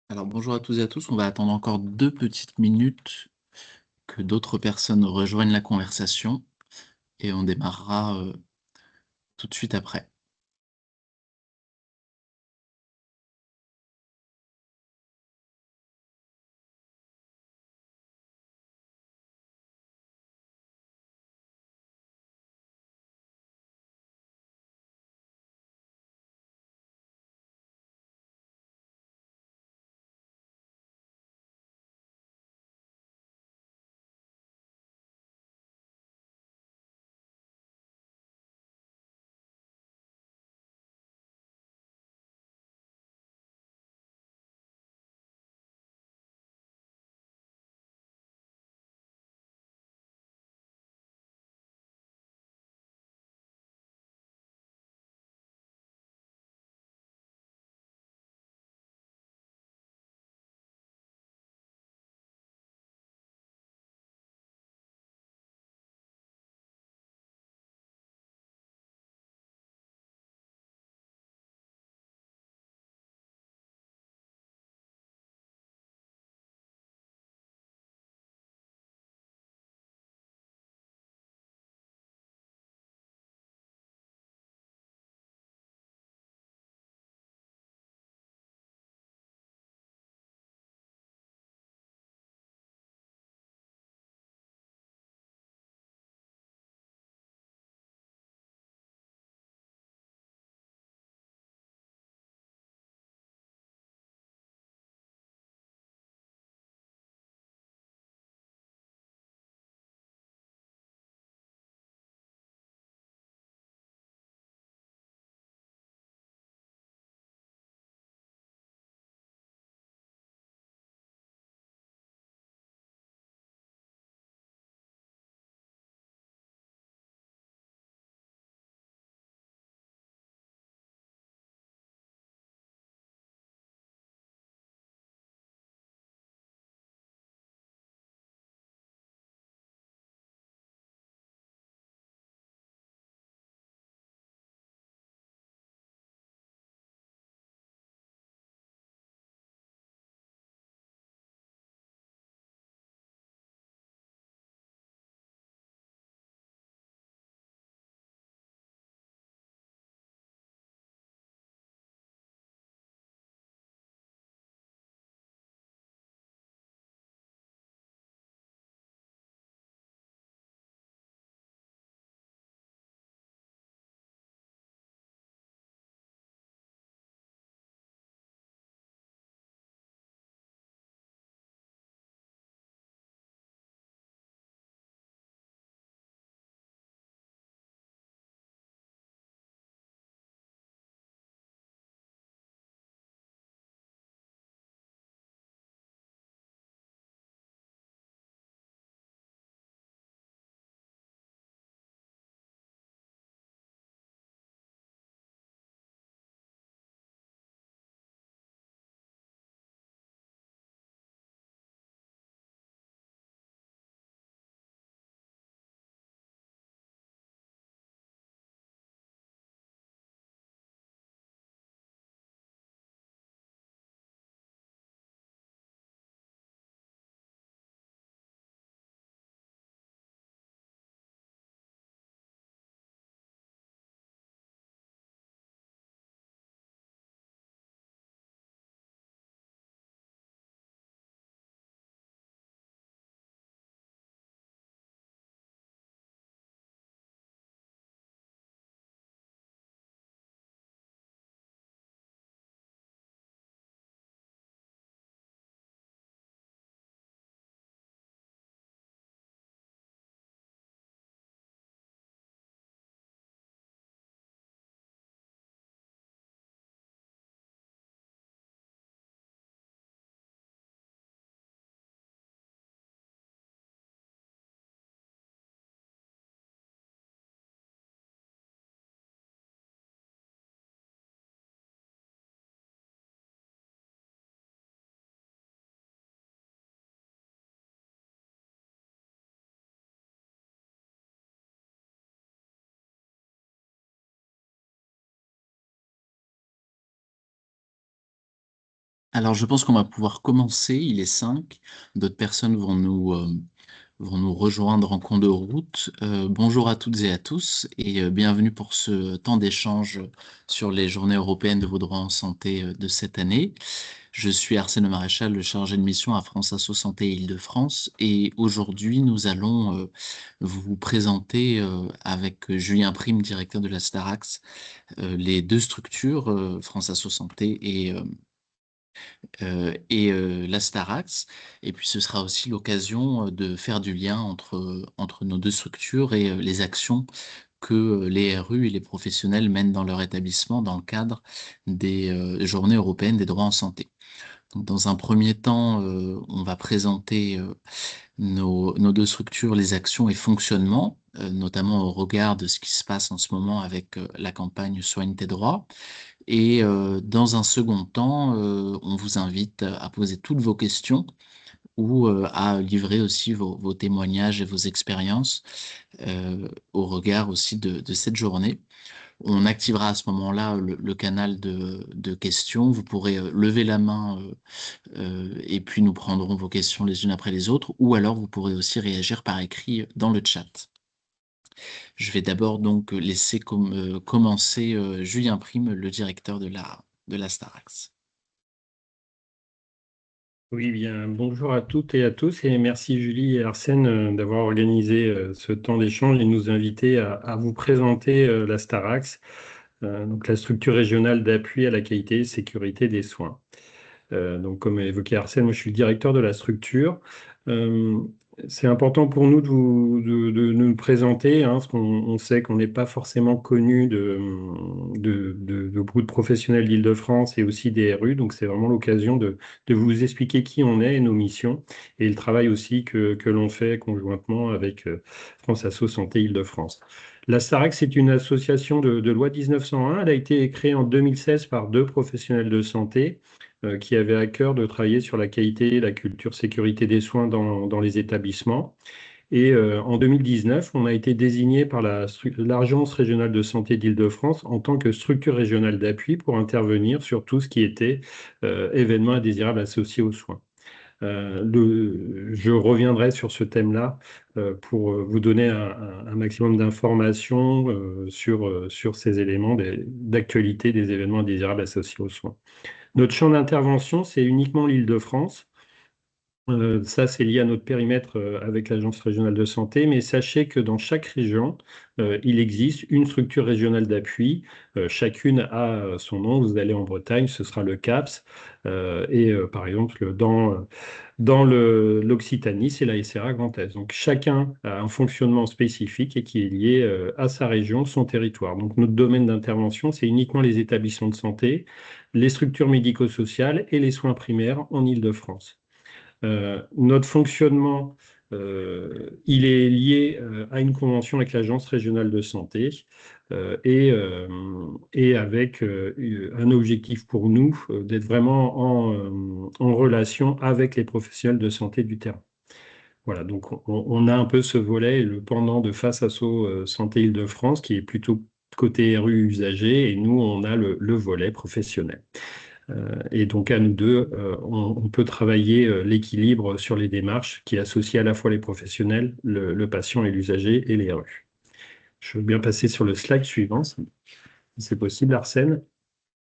Alors bonjour à toutes et à tous, on va attendre encore 2 petites minutes que d'autres personnes rejoignent la conversation et on démarrera, tout de suite après. Alors je pense qu'on va pouvoir commencer, il est 5. D'autres personnes vont nous rejoindre en cours de route. Bonjour à toutes et à tous et bienvenue pour ce temps d'échange sur les journées européennes de vos droits en santé de cette année. Je suis Arsène Le Maréchal, le chargé de mission à France Asso Santé Île-de-France et aujourd'hui nous allons vous présenter avec Julien Prime, directeur de la Starax, les deux structures, France Asso Santé et la Starax. Et puis ce sera aussi l'occasion de faire du lien entre nos deux structures et les actions que les RU et les professionnels mènent dans leur établissement dans le cadre des Journées européennes des droits en santé. Donc, dans un premier temps, on va présenter nos deux structures, les actions et fonctionnements, notamment au regard de ce qui se passe en ce moment avec la campagne Soigne tes droits. Et dans un second temps, on vous invite à poser toutes vos questions ou à livrer aussi vos témoignages et vos expériences au regard aussi de cette journée. On activera à ce moment-là le canal de questions. Vous pourrez lever la main et puis nous prendrons vos questions les unes après les autres, ou alors vous pourrez aussi réagir par écrit dans le chat. Je vais d'abord donc laisser commencer Julien Prime, le directeur de la Starax. Oui, bien, bonjour à toutes et à tous et merci Julie et Arsène d'avoir organisé ce temps d'échange et nous inviter à vous présenter la Starax, donc la structure régionale d'appui à la qualité et sécurité des soins. Donc, comme évoqué Arsène, moi je suis le directeur de la structure. Euh, c'est important pour nous de nous présenter, hein, parce qu'on sait qu'on n'est pas forcément connu de beaucoup de professionnels d'Île-de-France et aussi des RU. Donc, c'est vraiment l'occasion de vous expliquer qui on est et nos missions et le travail aussi que l'on fait conjointement avec France Asso Santé Île-de-France. La Starac, c'est une association de loi 1901. Elle a été créée en 2016 par deux professionnels de santé qui avait à cœur de travailler sur la qualité et la culture sécurité des soins dans les établissements. Et en 2019, on a été désigné par l'Agence régionale de santé d'Île-de-France en tant que structure régionale d'appui pour intervenir sur tout ce qui était événements indésirables associés aux soins. Je reviendrai sur ce thème-là pour vous donner un maximum d'informations sur ces éléments d'actualité des événements indésirables associés aux soins. Notre champ d'intervention, c'est uniquement l'Île-de-France. Ça, c'est lié à notre périmètre avec l'Agence régionale de santé, mais sachez que dans chaque région, il existe une structure régionale d'appui. Chacune a son nom. Vous allez en Bretagne, ce sera le CAPS. Par exemple, dans l'Occitanie, c'est la SRA Grand Est. Donc chacun a un fonctionnement spécifique et qui est lié à sa région, son territoire. Donc notre domaine d'intervention, c'est uniquement les établissements de santé, les structures médico-sociales et les soins primaires en Île-de-France. Notre fonctionnement, il est lié à une convention avec l'Agence régionale de santé et avec un objectif pour nous d'être vraiment en relation avec les professionnels de santé du terrain. Voilà, donc on a un peu ce volet, le pendant de Face Asso Santé Île-de-France, qui est plutôt côté rue usagé, et nous, on a le volet professionnel. Et donc à nous deux, on peut travailler l'équilibre sur les démarches qui associent à la fois les professionnels, le patient et l'usager et les RU. Je veux bien passer sur le slide suivant, si c'est possible, Arsène.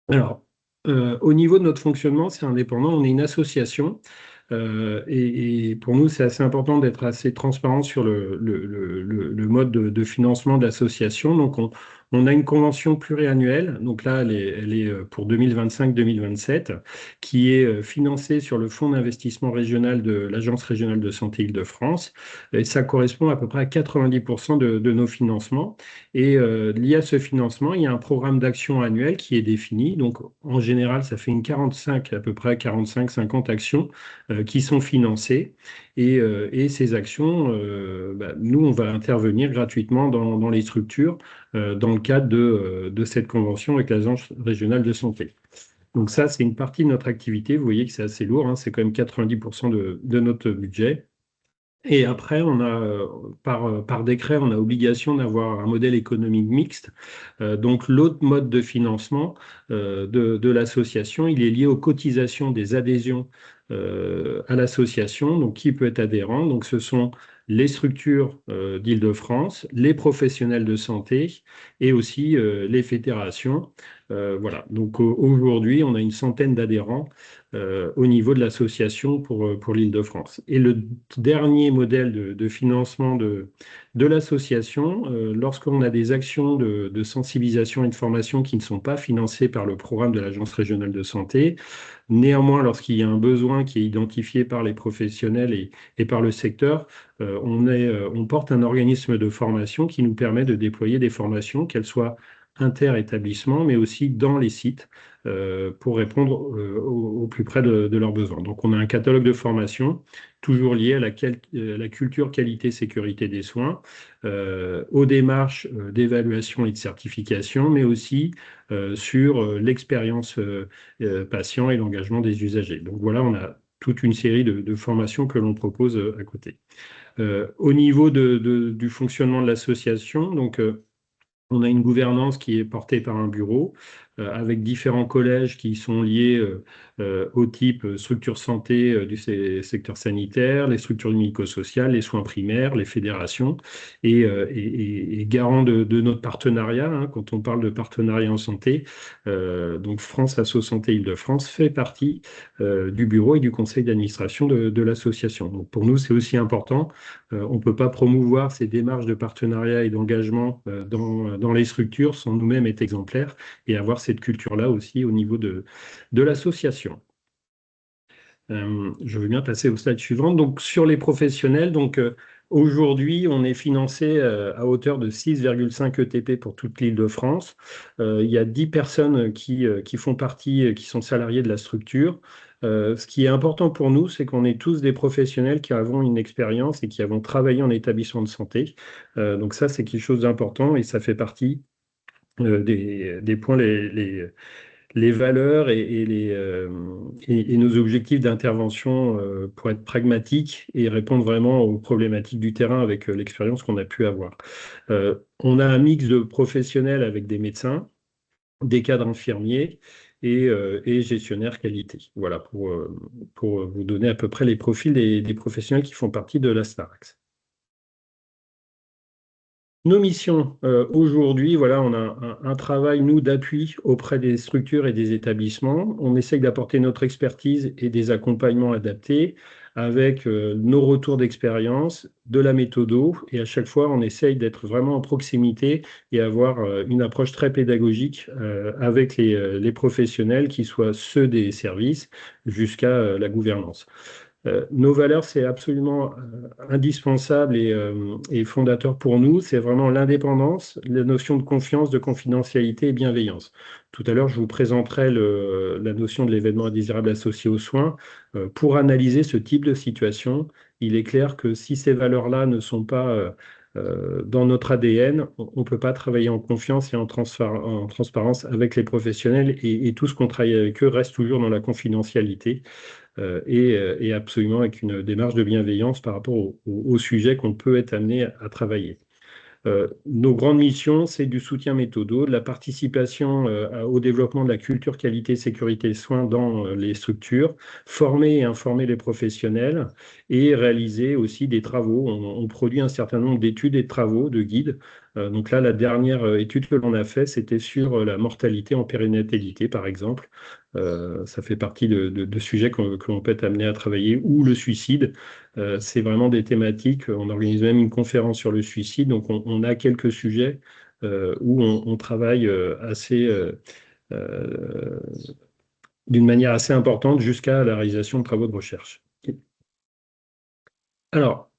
Alors, au niveau de notre fonctionnement, c'est indépendant, on est une association. Et pour nous, c'est assez important d'être assez transparent sur le mode de financement de l'association. Donc, on a une convention pluriannuelle, donc là, elle est pour 2025-2027, qui est financée sur le fonds d'investissement régional de l'Agence régionale de santé Île-de-France. Et ça correspond à peu près à 90% de nos financements. Et lié à ce financement, il y a un programme d'action annuel qui est défini. Donc, en général, ça fait à peu près 45-50 actions qui sont financées. Et ces actions, nous, on va intervenir gratuitement dans les structures dans le cadre de cette convention avec l'Agence régionale de santé. Donc ça, c'est une partie de notre activité. Vous voyez que c'est assez lourd, hein, c'est quand même 90% de notre budget. Et après, par décret, on a obligation d'avoir un modèle économique mixte. Donc, l'autre mode de financement de l'association, il est lié aux cotisations des adhésions à l'association. Donc, qui peut être adhérent? Donc, ce sont les structures d'Île-de-France, les professionnels de santé et aussi les fédérations. Voilà. Donc, aujourd'hui, on a une centaine d'adhérents au niveau de l'association pour l'Île-de-France. Et le dernier modèle de financement de l'association, lorsqu'on a des actions de sensibilisation et de formation qui ne sont pas financées par le programme de l'Agence régionale de santé, néanmoins, lorsqu'il y a un besoin qui est identifié par les professionnels et par le secteur, on porte un organisme de formation qui nous permet de déployer des formations, qu'elles soient inter-établissements, mais aussi dans les sites pour répondre au plus près de leurs besoins. Donc, on a un catalogue de formations toujours lié à la culture qualité sécurité des soins, aux démarches d'évaluation et de certification, mais aussi sur l'expérience patient et l'engagement des usagers. Donc voilà, on a toute une série de formations que l'on propose à côté. Au niveau du fonctionnement de l'association, donc on a une gouvernance qui est portée par un bureau avec différents collèges qui sont liés au type structure santé secteur sanitaire, les structures médico-sociales, les soins primaires, les fédérations et garant de notre partenariat, hein, quand on parle de partenariat en santé, donc France Asso Santé Île-de-France fait partie du bureau et du conseil d'administration de l'association. Donc pour nous, c'est aussi important. On ne peut pas promouvoir ces démarches de partenariat et d'engagement dans les structures sans nous-mêmes être exemplaires et avoir cette culture-là aussi au niveau de l'association. Je veux bien passer au slide suivant. Donc, sur les professionnels, donc, aujourd'hui, on est financé à hauteur de 6,5 ETP pour toute l'Île-de-France. Il y a 10 personnes qui font partie, qui sont salariées de la structure. Ce qui est important pour nous, c'est qu'on est tous des professionnels qui avons une expérience et qui avons travaillé en établissement de santé. Donc ça, c'est quelque chose d'important et ça fait partie des points les valeurs et nos objectifs d'intervention pour être pragmatiques et répondre vraiment aux problématiques du terrain avec l'expérience qu'on a pu avoir. On a un mix de professionnels avec des médecins, des cadres infirmiers et gestionnaires qualité. Voilà, pour vous donner à peu près les profils des professionnels qui font partie de la Starax. Nos missions aujourd'hui, voilà, on a un travail, nous, d'appui auprès des structures et des établissements. On essaye d'apporter notre expertise et des accompagnements adaptés avec nos retours d'expérience, de la méthodo. Et à chaque fois, on essaye d'être vraiment en proximité et avoir une approche très pédagogique avec les professionnels, qui soient ceux des services jusqu'à la gouvernance. Nos valeurs, c'est absolument indispensable et fondateur pour nous. C'est vraiment l'indépendance, la notion de confiance, de confidentialité et bienveillance. Tout à l'heure, je vous présenterai la notion de l'événement indésirable associé aux soins. Pour analyser ce type de situation, il est clair que si ces valeurs-là ne sont pas dans notre ADN, on ne peut pas travailler en confiance et en transparence avec les professionnels et tout ce qu'on travaille avec eux reste toujours dans la confidentialité et absolument avec une démarche de bienveillance par rapport au sujet qu'on peut être amené à travailler. Nos grandes missions, c'est du soutien méthodo, de la participation au développement de la culture qualité sécurité soins dans les structures, former et informer les professionnels et réaliser aussi des travaux. On produit un certain nombre d'études et de travaux, de guides. Donc là, la dernière étude que l'on a faite, c'était sur la mortalité en périnatalité, par exemple. Ça fait partie de sujets que l'on peut être amené à travailler, ou le suicide. C'est vraiment des thématiques. On organise même une conférence sur le suicide. Donc, on a quelques sujets où on travaille euh, d'une manière assez importante jusqu'à la réalisation de travaux de recherche. Alors,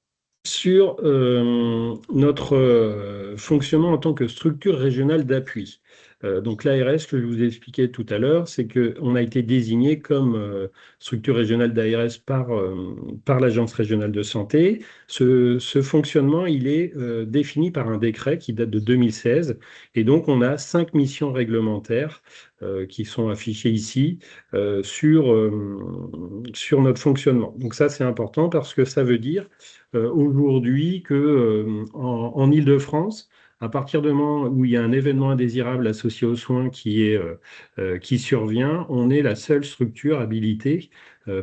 sur notre fonctionnement en tant que structure régionale d'appui. Donc l'ARS que je vous ai expliqué tout à l'heure, c'est qu'on a été désigné comme structure régionale d'ARS par l'Agence régionale de santé. Ce fonctionnement, il est défini par un décret qui date de 2016. Et donc on a 5 missions réglementaires qui sont affichées ici sur notre fonctionnement. Donc ça, c'est important parce que ça veut dire aujourd'hui que en Île-de-France, à partir du moment où il y a un événement indésirable associé aux soins qui survient, on est la seule structure habilitée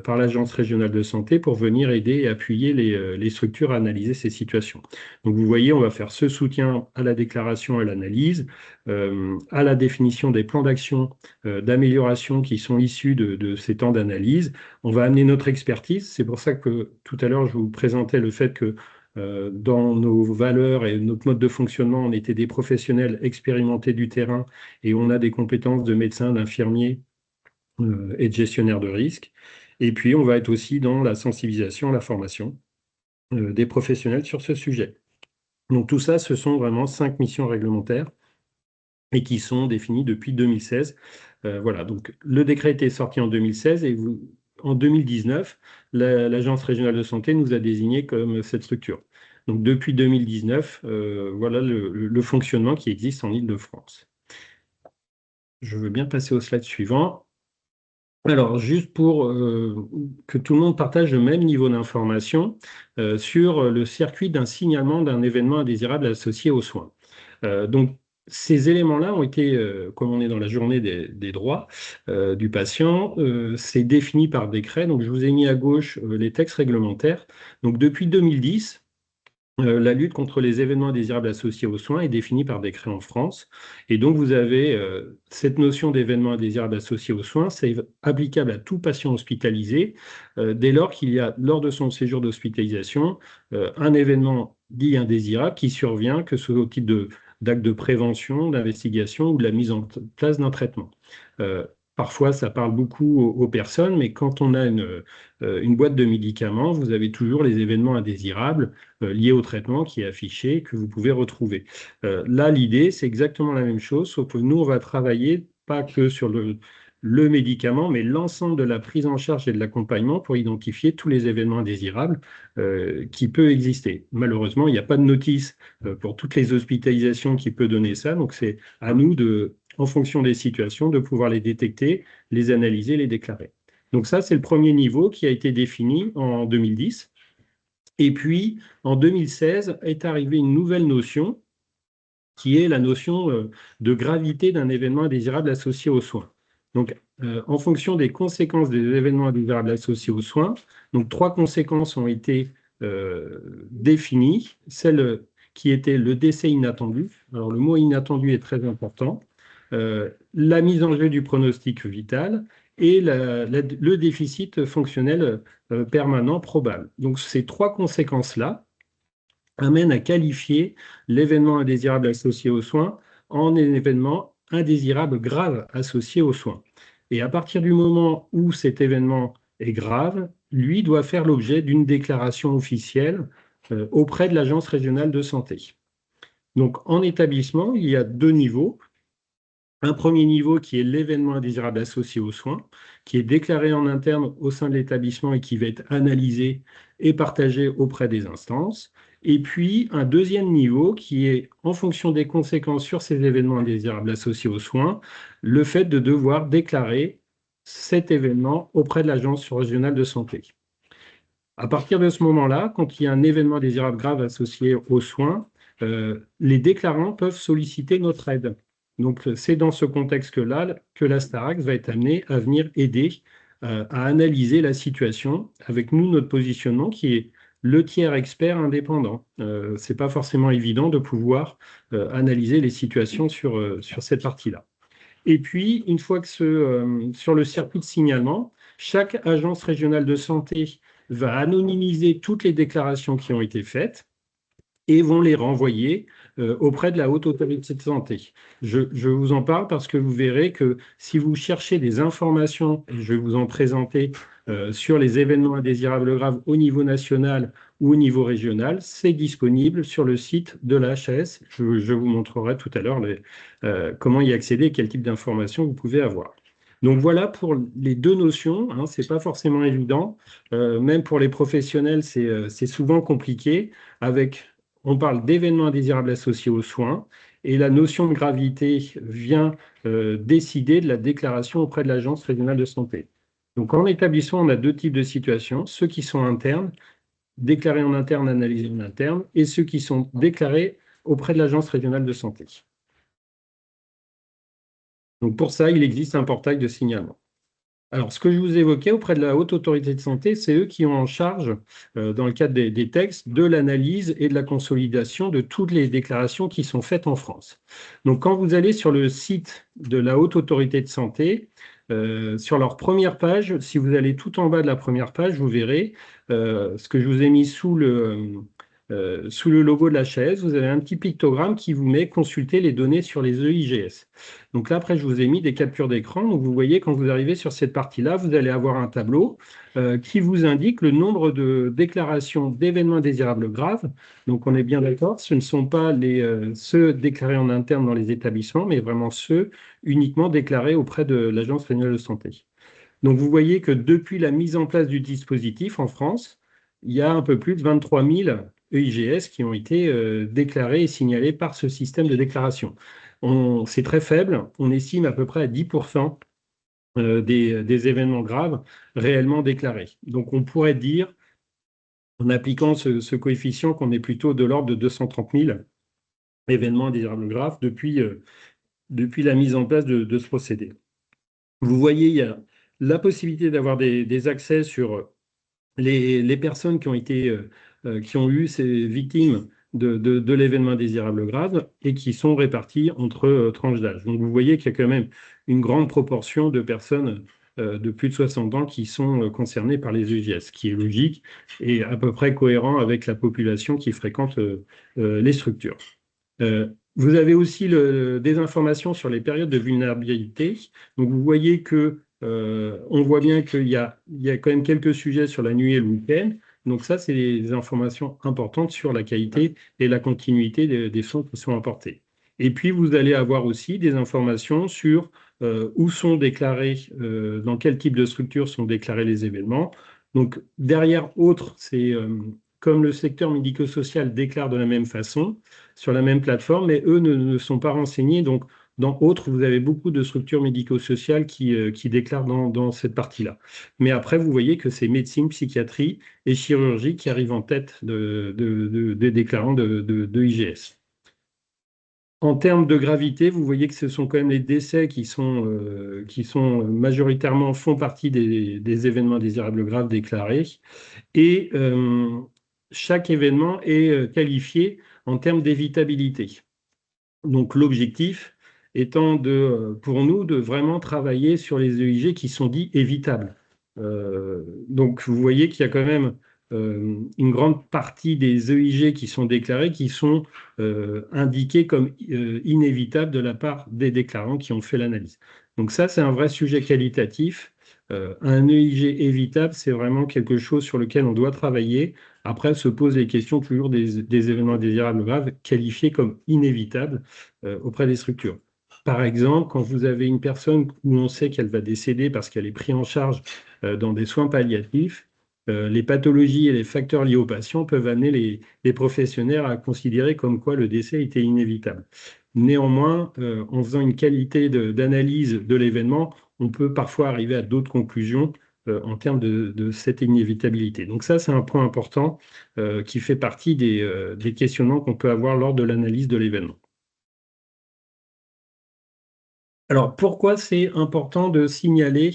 par l'Agence régionale de santé pour venir aider et appuyer les structures à analyser ces situations. Donc vous voyez, on va faire ce soutien à la déclaration et à l'analyse, à la définition des plans d'action d'amélioration qui sont issus de ces temps d'analyse. On va amener notre expertise. C'est pour ça que tout à l'heure, je vous présentais le fait que dans nos valeurs et notre mode de fonctionnement, on était des professionnels expérimentés du terrain et on a des compétences de médecins, d'infirmiers et de gestionnaires de risque. Et puis, on va être aussi dans la sensibilisation, la formation des professionnels sur ce sujet. Donc tout ça, ce sont vraiment 5 missions réglementaires et qui sont définies depuis 2016. Voilà, donc le décret était sorti en 2016 et en 2019, l'Agence régionale de santé nous a désignés comme cette structure. Donc depuis 2019, voilà le fonctionnement qui existe en Île-de-France. Je veux bien passer au slide suivant. Alors, juste pour que tout le monde partage le même niveau d'information sur le circuit d'un signalement d'un événement indésirable associé aux soins. Donc, ces éléments-là ont été, comme on est dans la journée des droits du patient, c'est défini par décret. Donc, je vous ai mis à gauche les textes réglementaires. Donc, depuis 2010, la lutte contre les événements indésirables associés aux soins est définie par décret en France. Et donc, vous avez cette notion d'événement indésirable associé aux soins, c'est applicable à tout patient hospitalisé dès lors qu'il y a, lors de son séjour d'hospitalisation, un événement dit indésirable qui survient, que ce soit au titre d'actes de prévention, d'investigation ou de la mise en place d'un traitement. Parfois, ça parle beaucoup aux personnes, mais quand on a une boîte de médicaments, vous avez toujours les événements indésirables lié au traitement qui est affiché, que vous pouvez retrouver. Là, l'idée, c'est exactement la même chose, sauf que nous, on va travailler pas que sur le médicament, mais l'ensemble de la prise en charge et de l'accompagnement pour identifier tous les événements indésirables qui peuvent exister. Malheureusement, il n'y a pas de notice pour toutes les hospitalisations qui peut donner ça, donc c'est à nous en fonction des situations, de pouvoir les détecter, les analyser, les déclarer. Donc ça, c'est le premier niveau qui a été défini en 2010. Et puis, en 2016, est arrivée une nouvelle notion qui est la notion de gravité d'un événement indésirable associé aux soins. Donc, en fonction des conséquences des événements indésirables associés aux soins, donc 3 conséquences ont été définies. Celle qui était le décès inattendu. Alors, le mot inattendu est très important. La mise en jeu du pronostic vital et le déficit fonctionnel permanent probable. Donc, ces 3 conséquences-là amènent à qualifier l'événement indésirable associé aux soins en un événement indésirable grave associé aux soins. Et à partir du moment où cet événement est grave, lui doit faire l'objet d'une déclaration officielle auprès de l'Agence régionale de santé. Donc, en établissement, il y a 2 niveaux. Un premier niveau qui est l'événement indésirable associé aux soins, qui est déclaré en interne au sein de l'établissement et qui va être analysé et partagé auprès des instances. Et puis un deuxième niveau qui est, en fonction des conséquences sur ces événements indésirables associés aux soins, le fait de devoir déclarer cet événement auprès de l'Agence régionale de santé. À partir de ce moment-là, quand il y a un événement indésirable grave associé aux soins, les déclarants peuvent solliciter notre aide. Donc, c'est dans ce contexte-là que la Starac va être amenée à venir aider à analyser la situation avec nous, notre positionnement qui est le tiers expert indépendant. Ce n'est pas forcément évident de pouvoir analyser les situations sur cette partie-là. Et puis, une fois que sur le circuit de signalement, chaque agence régionale de santé va anonymiser toutes les déclarations qui ont été faites et vont les renvoyer auprès de la haute autorité de santé. Je vous en parle parce que vous verrez que si vous cherchez des informations, et je vais vous en présenter sur les événements indésirables graves au niveau national ou au niveau régional, c'est disponible sur le site de la HAS. Je vous montrerai tout à l'heure comment y accéder et quel type d'informations vous pouvez avoir. Donc voilà pour les deux notions, hein, c'est pas forcément évident. Même pour les professionnels, c'est souvent compliqué. On parle d'événements indésirables associés aux soins, et la notion de gravité vient décider de la déclaration auprès de l'Agence régionale de santé. Donc en établissement, on a deux types de situations, ceux qui sont internes, déclarés en interne, analysés en interne, et ceux qui sont déclarés auprès de l'Agence régionale de santé. Donc pour ça, il existe un portail de signalement. Alors, ce que je vous évoquais auprès de la Haute Autorité de Santé, c'est eux qui ont en charge, dans le cadre des textes, de l'analyse et de la consolidation de toutes les déclarations qui sont faites en France. Donc, quand vous allez sur le site de la Haute Autorité de Santé, sur leur première page, si vous allez tout en bas de la première page, vous verrez ce que je vous ai mis sous le logo de la chaise, vous avez un petit pictogramme qui vous met consulter les données sur les EIGS. Donc là, après, je vous ai mis des captures d'écran. Donc vous voyez, quand vous arrivez sur cette partie-là, vous allez avoir un tableau qui vous indique le nombre de déclarations d'événements indésirables graves. Donc on est bien d'accord, ce ne sont pas ceux déclarés en interne dans les établissements, mais vraiment ceux uniquement déclarés auprès de l'Agence régionale de santé. Donc vous voyez que depuis la mise en place du dispositif en France, il y a un peu plus de 23 000 EIGS qui ont été déclarés et signalés par ce système de déclaration. C'est très faible, on estime à peu près à 10% des événements graves réellement déclarés. Donc on pourrait dire, en appliquant ce coefficient, qu'on est plutôt de l'ordre de 230 000 événements indésirables graves depuis la mise en place de ce procédé. Vous voyez, il y a la possibilité d'avoir des accès sur les personnes qui ont eu ces victimes de l'événement indésirable grave et qui sont réparties entre tranches d'âge. Donc vous voyez qu'il y a quand même une grande proportion de personnes de plus de 60 ans qui sont concernées par les EIGS, ce qui est logique et à peu près cohérent avec la population qui fréquente les structures. Vous avez aussi des informations sur les périodes de vulnérabilité. Donc vous voyez que on voit bien qu'il y a quand même quelques sujets sur la nuit et le week-end. Donc ça, c'est des informations importantes sur la qualité et la continuité des soins qui sont apportés. Et puis, vous allez avoir aussi des informations sur où sont déclarés, dans quel type de structure sont déclarés les événements. Donc derrière autres, c'est comme le secteur médico-social déclare de la même façon, sur la même plateforme, mais eux ne sont pas renseignés. Donc dans autres, vous avez beaucoup de structures médico-sociales qui déclarent dans cette partie-là. Mais après, vous voyez que c'est médecine, psychiatrie et chirurgie qui arrivent en tête des déclarants de IGS. En termes de gravité, vous voyez que ce sont quand même les décès qui sont majoritairement font partie des événements désirables graves déclarés. Et chaque événement est qualifié en termes d'évitabilité. Donc l'objectif étant pour nous de vraiment travailler sur les EIG qui sont dits évitables. Donc vous voyez qu'il y a quand même une grande partie des EIG qui sont déclarés qui sont indiqués comme inévitables de la part des déclarants qui ont fait l'analyse. Donc ça, c'est un vrai sujet qualitatif. Un EIG évitable, c'est vraiment quelque chose sur lequel on doit travailler. Après, se posent les questions toujours des événements désirables graves qualifiés comme inévitables auprès des structures. Par exemple, quand vous avez une personne où on sait qu'elle va décéder parce qu'elle est prise en charge dans des soins palliatifs, les pathologies et les facteurs liés au patient peuvent amener les professionnels à considérer comme quoi le décès était inévitable. Néanmoins, en faisant une qualité d'analyse de l'événement, on peut parfois arriver à d'autres conclusions en termes de cette inévitabilité. Donc ça, c'est un point important qui fait partie des questionnements qu'on peut avoir lors de l'analyse de l'événement. Alors, pourquoi c'est important de signaler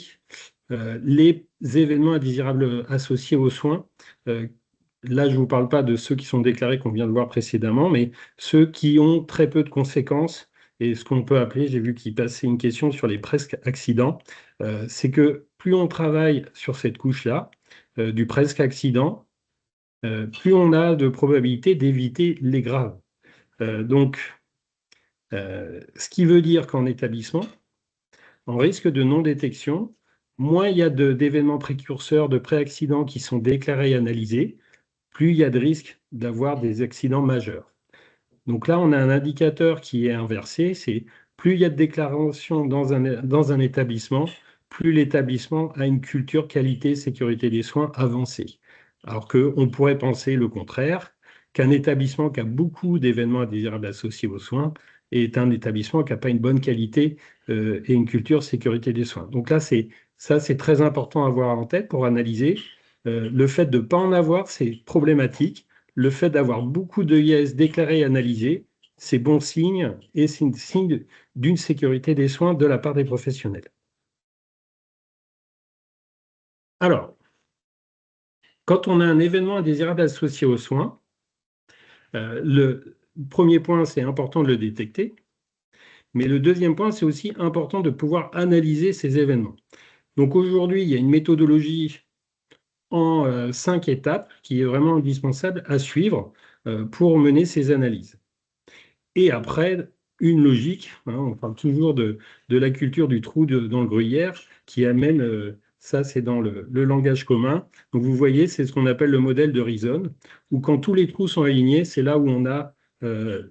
les événements indésirables associés aux soins? Là, je ne vous parle pas de ceux qui sont déclarés qu'on vient de voir précédemment, mais ceux qui ont très peu de conséquences et ce qu'on peut appeler, j'ai vu qu'il passait une question sur les presque accidents, c'est que plus on travaille sur cette couche-là, du presque accident, plus on a de probabilité d'éviter les graves. Donc, ce qui veut dire qu'en établissement, en risque de non-détection, moins il y a d'événements précurseurs, de pré-accidents qui sont déclarés et analysés, plus il y a de risques d'avoir des accidents majeurs. Donc là, on a un indicateur qui est inversé, c'est plus il y a de déclarations dans un établissement, plus l'établissement a une culture qualité sécurité des soins avancée. Alors qu'on pourrait penser le contraire, qu'un établissement qui a beaucoup d'événements indésirables associés aux soins est un établissement qui n'a pas une bonne qualité et une culture sécurité des soins. Donc là, c'est très important à avoir en tête pour analyser. Le fait de ne pas en avoir, c'est problématique. Le fait d'avoir beaucoup de d'EIS déclarés et analysés, c'est bon signe et c'est un signe d'une sécurité des soins de la part des professionnels. Alors, quand on a un événement indésirable associé aux soins, le premier point, c'est important de le détecter, mais le deuxième point, c'est aussi important de pouvoir analyser ces événements. Donc aujourd'hui, il y a une méthodologie en 5 étapes qui est vraiment indispensable à suivre pour mener ces analyses. Et après, une logique, hein, on parle toujours de la culture du trou dans le gruyère qui amène, ça c'est dans le langage commun. Donc vous voyez, c'est ce qu'on appelle le modèle de Reason, où quand tous les trous sont alignés, c'est là où on a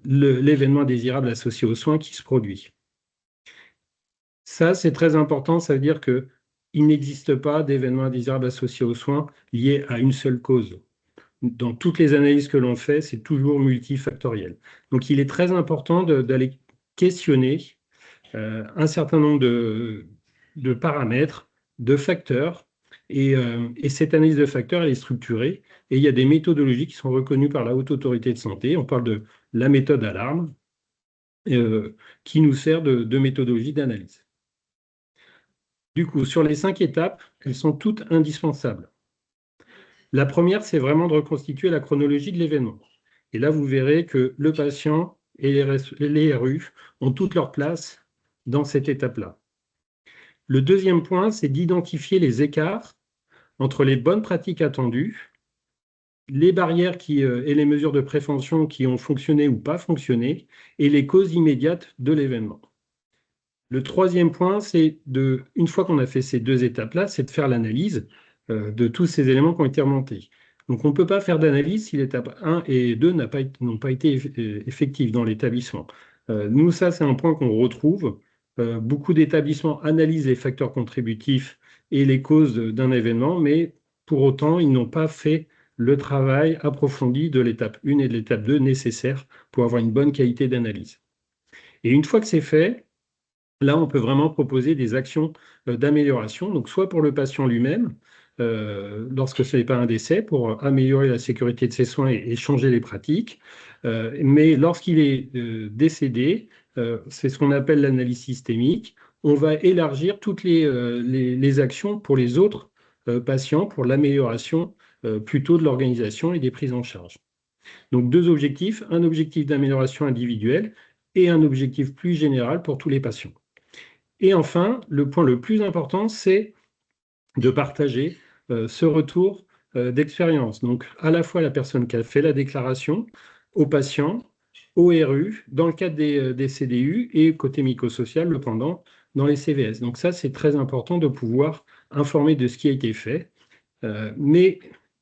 l'événement désirable associé aux soins qui se produit. Ça, c'est très important, ça veut dire qu'il n'existe pas d'événement indésirable associé aux soins lié à une seule cause. Dans toutes les analyses que l'on fait, c'est toujours multifactoriel. Donc, il est très important d'aller questionner un certain nombre de paramètres, de facteurs, et cette analyse de facteurs, elle est structurée, et il y a des méthodologies qui sont reconnues par la Haute Autorité de Santé. On parle de la méthode alarme, qui nous sert de méthodologie d'analyse. Du coup, sur les 5 étapes, elles sont toutes indispensables. La première, c'est vraiment de reconstituer la chronologie de l'événement. Et là, vous verrez que le patient et les RU ont toute leur place dans cette étape-là. Le deuxième point, c'est d'identifier les écarts entre les bonnes pratiques attendues, les barrières et les mesures de prévention qui ont fonctionné ou pas fonctionné, et les causes immédiates de l'événement. Le troisième point, c'est une fois qu'on a fait ces 2 étapes-là, c'est de faire l'analyse de tous ces éléments qui ont été remontés. Donc, on ne peut pas faire d'analyse si l'étape 1 et 2 n'ont pas été effectives dans l'établissement. Nous, ça, c'est un point qu'on retrouve. Beaucoup d'établissements analysent les facteurs contributifs et les causes d'un événement, mais pour autant, ils n'ont pas fait le travail approfondi de l'étape 1 et de l'étape 2 nécessaires pour avoir une bonne qualité d'analyse. Et une fois que c'est fait, là, on peut vraiment proposer des actions d'amélioration, donc soit pour le patient lui-même, lorsque ce n'est pas un décès, pour améliorer la sécurité de ses soins et changer les pratiques, mais lorsqu'il est décédé, c'est ce qu'on appelle l'analyse systémique, on va élargir toutes les actions pour les autres patients, pour l'amélioration plutôt de l'organisation et des prises en charge. Donc 2 objectifs, un objectif d'amélioration individuelle et un objectif plus général pour tous les patients. Et enfin, le point le plus important, c'est de partager ce retour d'expérience. Donc, à la fois la personne qui a fait la déclaration, aux patients, au RU, dans le cadre des CDU et côté mycosocial, le pendant, dans les CVS. Donc ça, c'est très important de pouvoir informer de ce qui a été fait. Mais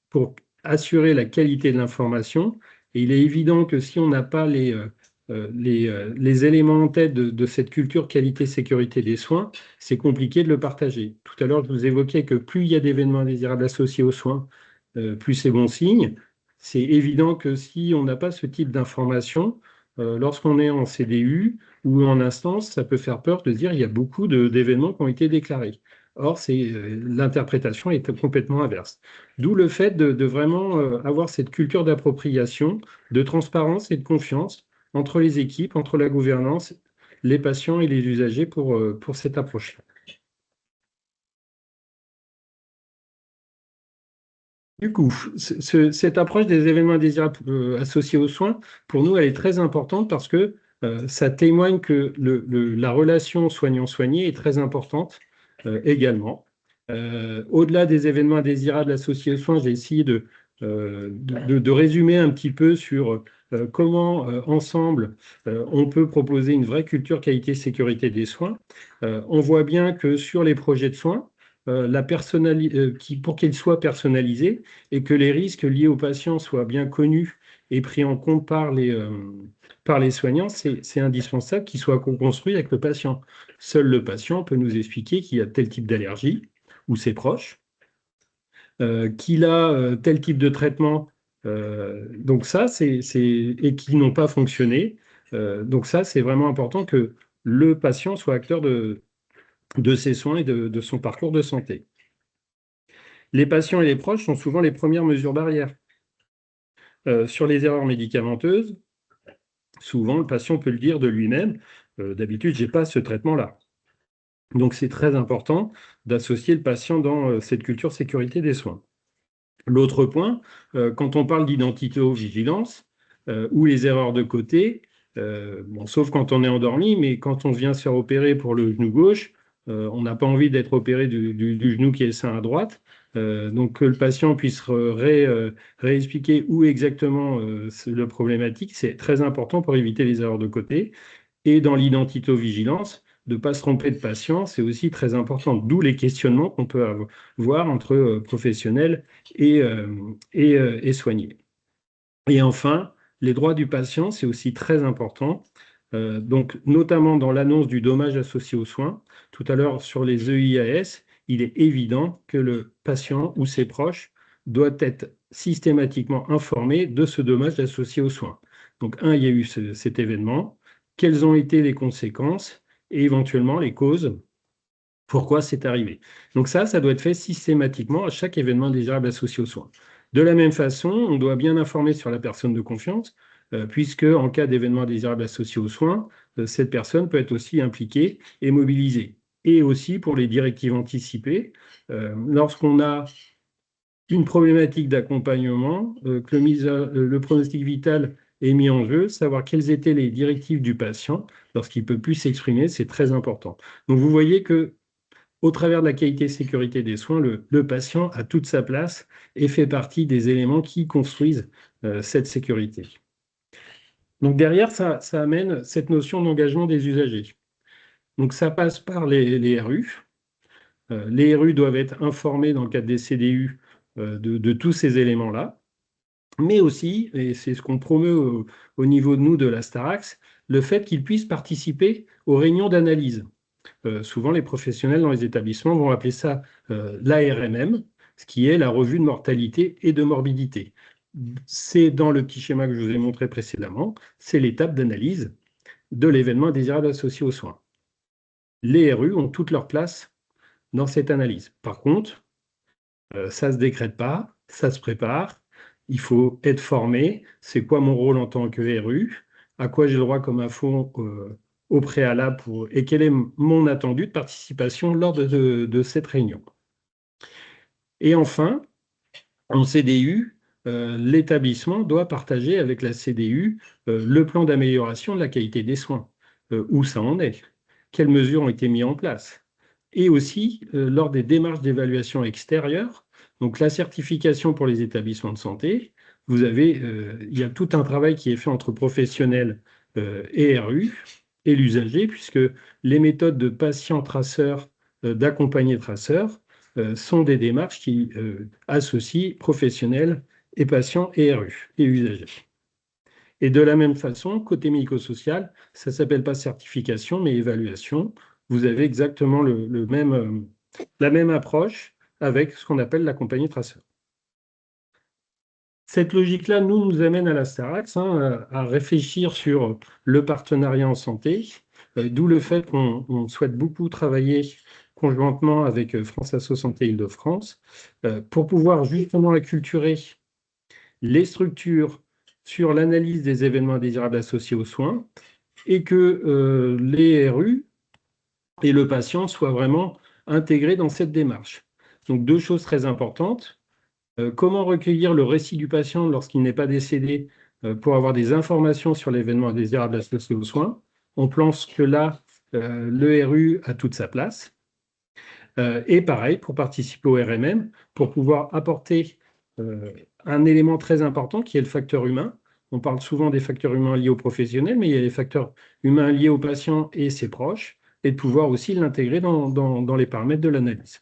pour assurer la qualité de l'information, il est évident que si on n'a pas les éléments en tête de cette culture qualité-sécurité des soins, c'est compliqué de le partager. Tout à l'heure, je vous évoquais que plus il y a d'événements indésirables associés aux soins, plus c'est bon signe. C'est évident que si on n'a pas ce type d'information, lorsqu'on est en CDU ou en instance, ça peut faire peur de se dire qu'il y a beaucoup d'événements qui ont été déclarés. Or, l'interprétation est complètement inverse. D'où le fait de vraiment avoir cette culture d'appropriation, de transparence et de confiance entre les équipes, entre la gouvernance, les patients et les usagers pour cette approche-là. Du coup, cette approche des événements indésirables associés aux soins, pour nous, elle est très importante parce que ça témoigne que la relation soignant-soigné est très importante également. Au-delà des événements indésirables associés aux soins, j'ai essayé de de résumer un petit peu sur comment, ensemble, on peut proposer une vraie culture qualité-sécurité des soins. On voit bien que sur les projets de soins, pour qu'ils soient personnalisés et que les risques liés aux patients soient bien connus et pris en compte par les soignants, c'est indispensable qu'ils soient co-construits avec le patient. Seul le patient peut nous expliquer qu'il y a tel type d'allergie ou ses proches, qu'il a tel type de traitement, donc ça, et qui n'ont pas fonctionné. Donc ça, c'est vraiment important que le patient soit acteur de ses soins et de son parcours de santé. Les patients et les proches sont souvent les premières mesures barrières. Sur les erreurs médicamenteuses, souvent, le patient peut le dire de lui-même, d'habitude, je n'ai pas ce traitement-là. Donc c'est très important d'associer le patient dans cette culture sécurité des soins. L'autre point, quand on parle d'identité-vigilance ou les erreurs de côté, bon, sauf quand on est endormi, mais quand on vient se faire opérer pour le genou gauche, on n'a pas envie d'être opéré du genou qui est sain à droite. Donc que le patient puisse réexpliquer où exactement le problématique, c'est très important pour éviter les erreurs de côté. Et dans l'identité-vigilance, de ne pas se tromper de patient, c'est aussi très important. D'où les questionnements qu'on peut avoir entre professionnels et soignés. Et enfin, les droits du patient, c'est aussi très important. Donc, notamment dans l'annonce du dommage associé aux soins, tout à l'heure sur les EIAS, il est évident que le patient ou ses proches doivent être systématiquement informés de ce dommage associé aux soins. Donc, il y a eu cet événement, quelles ont été les conséquences et éventuellement les causes, pourquoi c'est arrivé. Donc ça doit être fait systématiquement à chaque événement désirable associé aux soins. De la même façon, on doit bien informer sur la personne de confiance, puisque en cas d'événement désirable associé aux soins, cette personne peut être aussi impliquée et mobilisée. Et aussi pour les directives anticipées, lorsqu'on a une problématique d'accompagnement, que le pronostic vital est mis en jeu, savoir quelles étaient les directives du patient lorsqu'il ne peut plus s'exprimer, c'est très important. Donc vous voyez que au travers de la qualité et sécurité des soins, le patient a toute sa place et fait partie des éléments qui construisent cette sécurité. Donc derrière, ça amène cette notion d'engagement des usagers. Donc ça passe par les RU. Les RU doivent être informés dans le cadre des CDU de tous ces éléments-là, mais aussi, et c'est ce qu'on promeut au niveau de nous de la Starax, le fait qu'ils puissent participer aux réunions d'analyse. Souvent, les professionnels dans les établissements vont appeler ça l'ARMM, ce qui est la revue de mortalité et de morbidité. C'est dans le petit schéma que je vous ai montré précédemment, c'est l'étape d'analyse de l'événement désirable associé aux soins. Les RU ont toute leur place dans cette analyse. Par contre, ça ne se décrète pas, ça se prépare, il faut être formé, c'est quoi mon rôle en tant que RU, à quoi j'ai le droit comme info au préalable et quel est mon attendu de participation lors de cette réunion. Et enfin, en CDU, l'établissement doit partager avec la CDU le plan d'amélioration de la qualité des soins, où ça en est, quelles mesures ont été mises en place. Et aussi, lors des démarches d'évaluation extérieure, donc la certification pour les établissements de santé, il y a tout un travail qui est fait entre professionnels et RU et l'usager, puisque les méthodes de patient traceur, d'accompagné traceur, sont des démarches qui associent professionnels et patients et RU et usagers. Et de la même façon, côté médico-social, ça ne s'appelle pas certification, mais évaluation. Vous avez exactement la même approche avec ce qu'on appelle l'accompagné traceur. Cette logique-là nous amène à la Starax, à réfléchir sur le partenariat en santé, d'où le fait qu'on souhaite beaucoup travailler conjointement avec France Asso Santé Île-de-France pour pouvoir justement acculturer les structures sur l'analyse des événements indésirables associés aux soins et que les RU et le patient soient vraiment intégrés dans cette démarche. Donc deux choses très importantes. Comment recueillir le récit du patient lorsqu'il n'est pas décédé pour avoir des informations sur l'événement indésirable associé aux soins. On pense que là, le RU a toute sa place. Et pareil, pour participer au RMM, pour pouvoir apporter un élément très important qui est le facteur humain. On parle souvent des facteurs humains liés aux professionnels, mais il y a les facteurs humains liés aux patients et ses proches, et de pouvoir aussi l'intégrer dans les paramètres de l'analyse.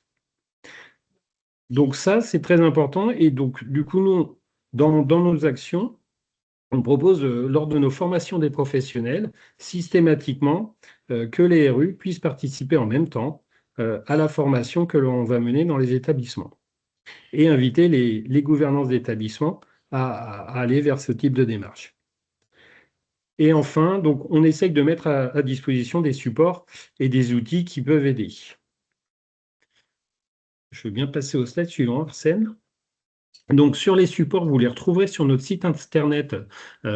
Donc ça, c'est très important. Et donc, du coup, nous, dans nos actions, on propose, lors de nos formations des professionnels, systématiquement, que les RU puissent participer en même temps à la formation que l'on va mener dans les établissements et inviter les gouvernances d'établissements à aller vers ce type de démarche. Et enfin, donc, on essaye de mettre à disposition des supports et des outils qui peuvent aider. Je veux bien passer au slide suivant, Arsène. Donc, sur les supports, vous les retrouverez sur notre site internet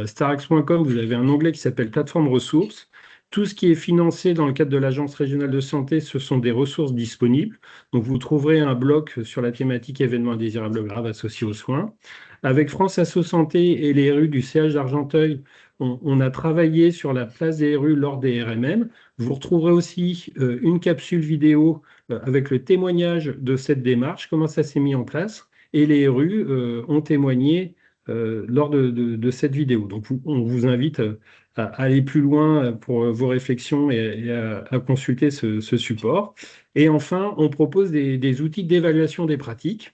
starax.com. Vous avez un onglet qui s'appelle Plateforme ressources. Tout ce qui est financé dans le cadre de l'Agence régionale de santé, ce sont des ressources disponibles. Donc, vous trouverez un bloc sur la thématique événements indésirables graves associés aux soins. Avec France Asso Santé et les RU du CH d'Argenteuil, on a travaillé sur la place des RU lors des RMM. Vous retrouverez aussi une capsule vidéo avec le témoignage de cette démarche, comment ça s'est mis en place. Et les RU ont témoigné lors de cette vidéo. Donc, on vous invite à aller plus loin pour vos réflexions et à consulter ce support. Et enfin, on propose des outils d'évaluation des pratiques.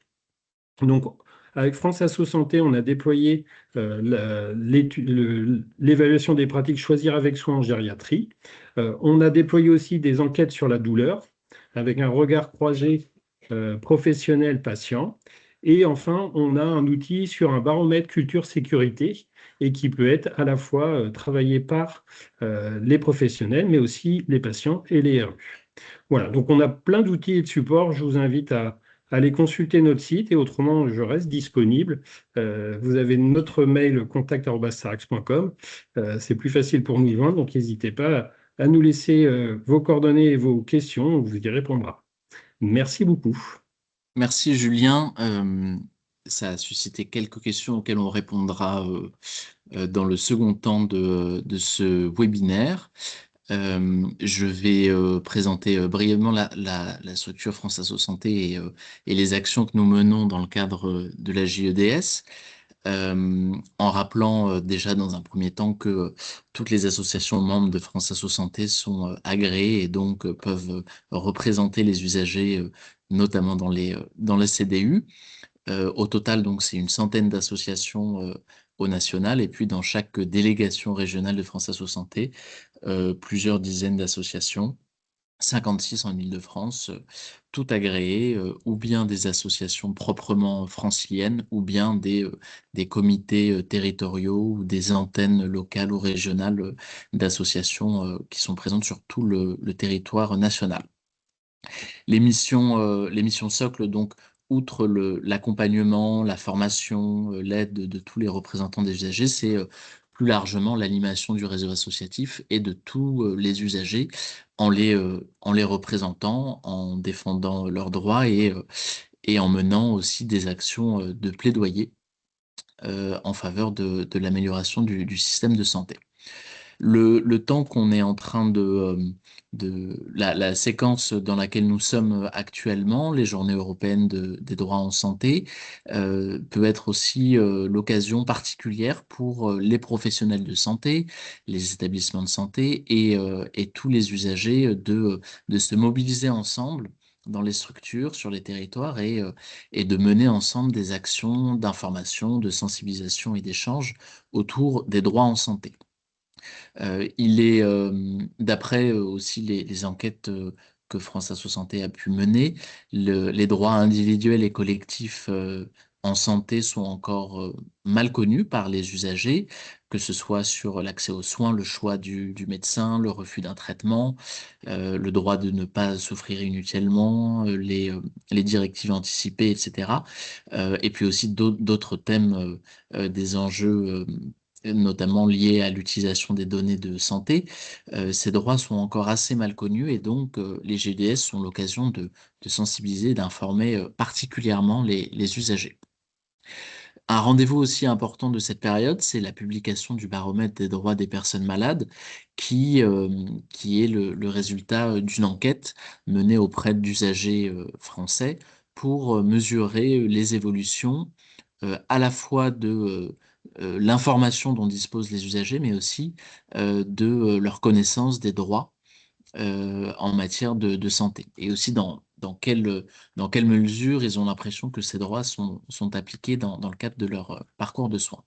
Donc, avec France Asso Santé, on a déployé l'évaluation des pratiques Choisir avec soin en gériatrie. On a déployé aussi des enquêtes sur la douleur, avec un regard croisé professionnel-patient. Et enfin, on a un outil sur un baromètre culture-sécurité et qui peut être à la fois travaillé par les professionnels, mais aussi les patients et les RU. Voilà, donc on a plein d'outils et de supports. Je vous invite à aller consulter notre site et autrement, je reste disponible. Vous avez notre mail contact@sarax.com. C'est plus facile pour nous y joindre, donc n'hésitez pas à nous laisser vos coordonnées et vos questions, on vous y répondra. Merci beaucoup. Merci Julien. Ça a suscité quelques questions auxquelles on répondra dans le second temps de ce webinaire. Je vais présenter brièvement la structure France Asso Santé et les actions que nous menons dans le cadre de la JEDS, en rappelant déjà dans un premier temps que toutes les associations membres de France Asso Santé sont agréées et donc peuvent représenter les usagers, notamment dans les CDU. Au total, donc, c'est une centaine d'associations au national, et puis dans chaque délégation régionale de France Asso Santé, plusieurs dizaines d'associations, 56 en Île-de-France, tout agréées, ou bien des associations proprement franciliennes, ou bien des comités territoriaux ou des antennes locales ou régionales d'associations qui sont présentes sur tout le territoire national. Les missions socles, donc, outre l'accompagnement, la formation, l'aide de tous les représentants des usagers, c'est plus largement l'animation du réseau associatif et de tous les usagers en les représentant, en défendant leurs droits et en menant aussi des actions de plaidoyer en faveur de l'amélioration du système de santé. Le temps qu'on est en train la séquence dans laquelle nous sommes actuellement, les journées européennes des droits en santé, peut être aussi l'occasion particulière pour les professionnels de santé, les établissements de santé et tous les usagers de se mobiliser ensemble dans les structures, sur les territoires et de mener ensemble des actions d'information, de sensibilisation et d'échange autour des droits en santé. Il est, d'après aussi les enquêtes que France Asso Santé a pu mener, les droits individuels et collectifs en santé sont encore mal connus par les usagers, que ce soit sur l'accès aux soins, le choix du médecin, le refus d'un traitement, le droit de ne pas souffrir inutilement, les directives anticipées, etc. Et puis aussi d'autres thèmes, des enjeux notamment liés à l'utilisation des données de santé. Ces droits sont encore assez mal connus et donc les GDS sont l'occasion de sensibiliser et d'informer particulièrement les usagers. Un rendez-vous aussi important de cette période, c'est la publication du baromètre des droits des personnes malades, qui est le résultat d'une enquête menée auprès d'usagers français pour mesurer les évolutions à la fois de l'information dont disposent les usagers, mais aussi de leur connaissance des droits en matière de santé, et aussi dans quelle mesure ils ont l'impression que ces droits sont appliqués dans le cadre de leur parcours de soins.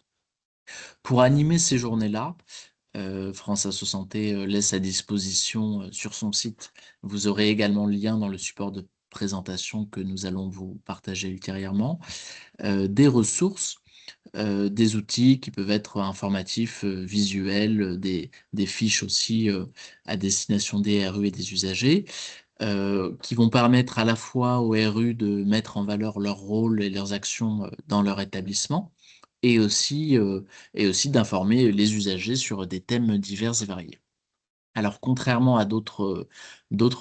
Pour animer ces journées-là, France Asso Santé laisse à disposition sur son site. Vous aurez également le lien dans le support de présentation que nous allons vous partager ultérieurement, des ressources, des outils qui peuvent être informatifs, visuels, des fiches aussi à destination des RU et des usagers, qui vont permettre à la fois aux RU de mettre en valeur leur rôle et leurs actions dans leur établissement, et aussi, euh, et aussi d'informer les usagers sur des thèmes divers et variés. Alors, contrairement à d'autres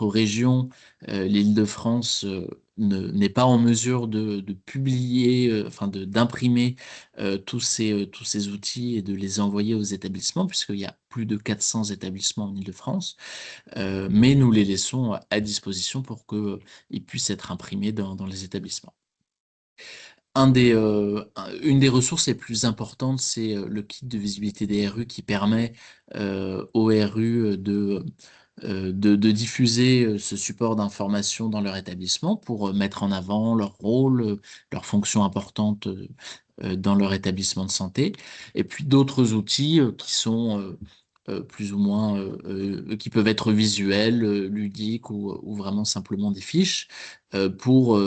régions, l'Île-de-France n'est pas en mesure de publier, enfin d'imprimer tous ces outils et de les envoyer aux établissements, puisqu'il y a plus de 400 établissements en Île-de-France, mais nous les laissons à disposition pour qu'ils puissent être imprimés dans les établissements. Une des ressources les plus importantes, c'est le kit de visibilité des RU qui permet aux RU de diffuser ce support d'information dans leur établissement pour mettre en avant leur rôle, leurs fonctions importantes dans leur établissement de santé. Et puis d'autres outils qui sont plus ou moins, qui peuvent être visuels, ludiques ou vraiment simplement des fiches. Pour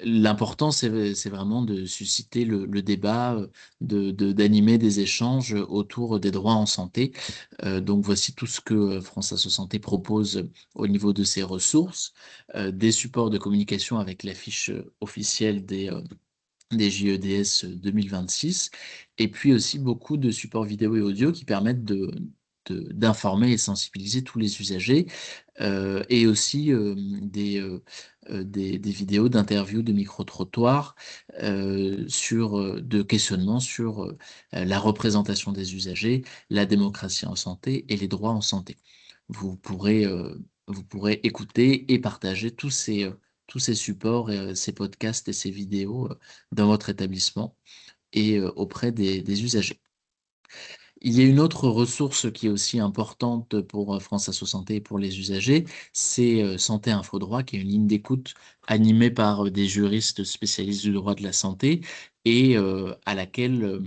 l'important, c'est vraiment de susciter le débat, d'animer des échanges autour des droits en santé. Donc voici tout ce que France Asso Santé propose au niveau de ses ressources, des supports de communication avec l'affiche officielle des JEDS 2026, et puis aussi beaucoup de supports vidéo et audio qui permettent d'informer et sensibiliser tous les usagers, et aussi des vidéos d'interviews de micro-trottoirs, de questionnements sur la représentation des usagers, la démocratie en santé et les droits en santé. Vous pourrez, euh, vous pourrez écouter et partager tous ces supports, ces podcasts et ces vidéos dans votre établissement et auprès des usagers. Il y a une autre ressource qui est aussi importante pour France Asso Santé et pour les usagers, c'est Santé Info Droit, qui est une ligne d'écoute animée par des juristes spécialistes du droit de la santé, et à laquelle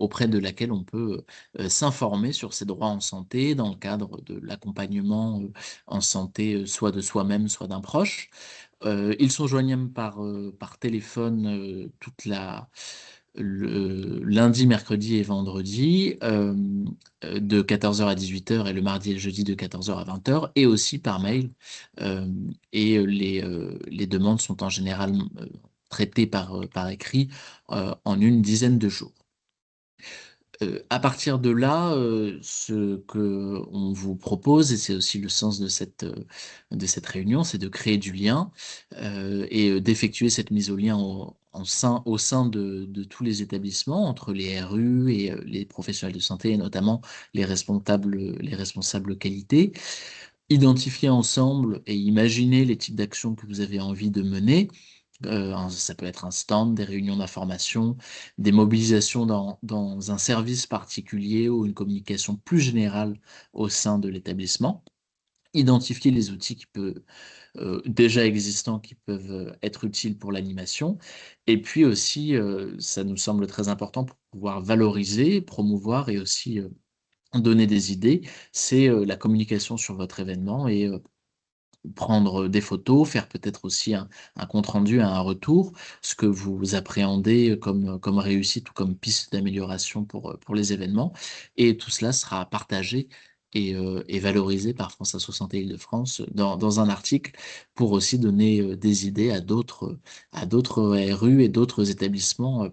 auprès de laquelle on peut s'informer sur ses droits en santé dans le cadre de l'accompagnement en santé, soit de soi-même, soit d'un proche. Ils sont joignables par téléphone lundi, mercredi et vendredi, de 14h à 18h, et le mardi et le jeudi de 14h à 20h, et aussi par mail. Euh, les demandes sont en général traitées par écrit en une dizaine de jours. À partir de là, ce que on vous propose, et c'est aussi le sens de cette réunion, c'est de créer du lien et d'effectuer cette mise au lien au sein de tous les établissements, entre les RU et les professionnels de santé, et notamment les responsables qualité. Identifier ensemble et imaginer les types d'actions que vous avez envie de mener. Ça peut être un stand, des réunions d'information, des mobilisations dans un service particulier ou une communication plus générale au sein de l'établissement. Identifier les outils déjà existants qui peuvent être utiles pour l'animation. Et puis aussi, ça nous semble très important pour pouvoir valoriser, promouvoir et aussi donner des idées, c'est la communication sur votre événement, et prendre des photos, faire peut-être aussi un compte-rendu, un retour, ce que vous appréhendez comme réussite ou comme piste d'amélioration pour les événements. Et tout cela sera partagé et valorisé par France Asso Santé Île-de-France dans un article, pour aussi donner des idées à d'autres RU et d'autres établissements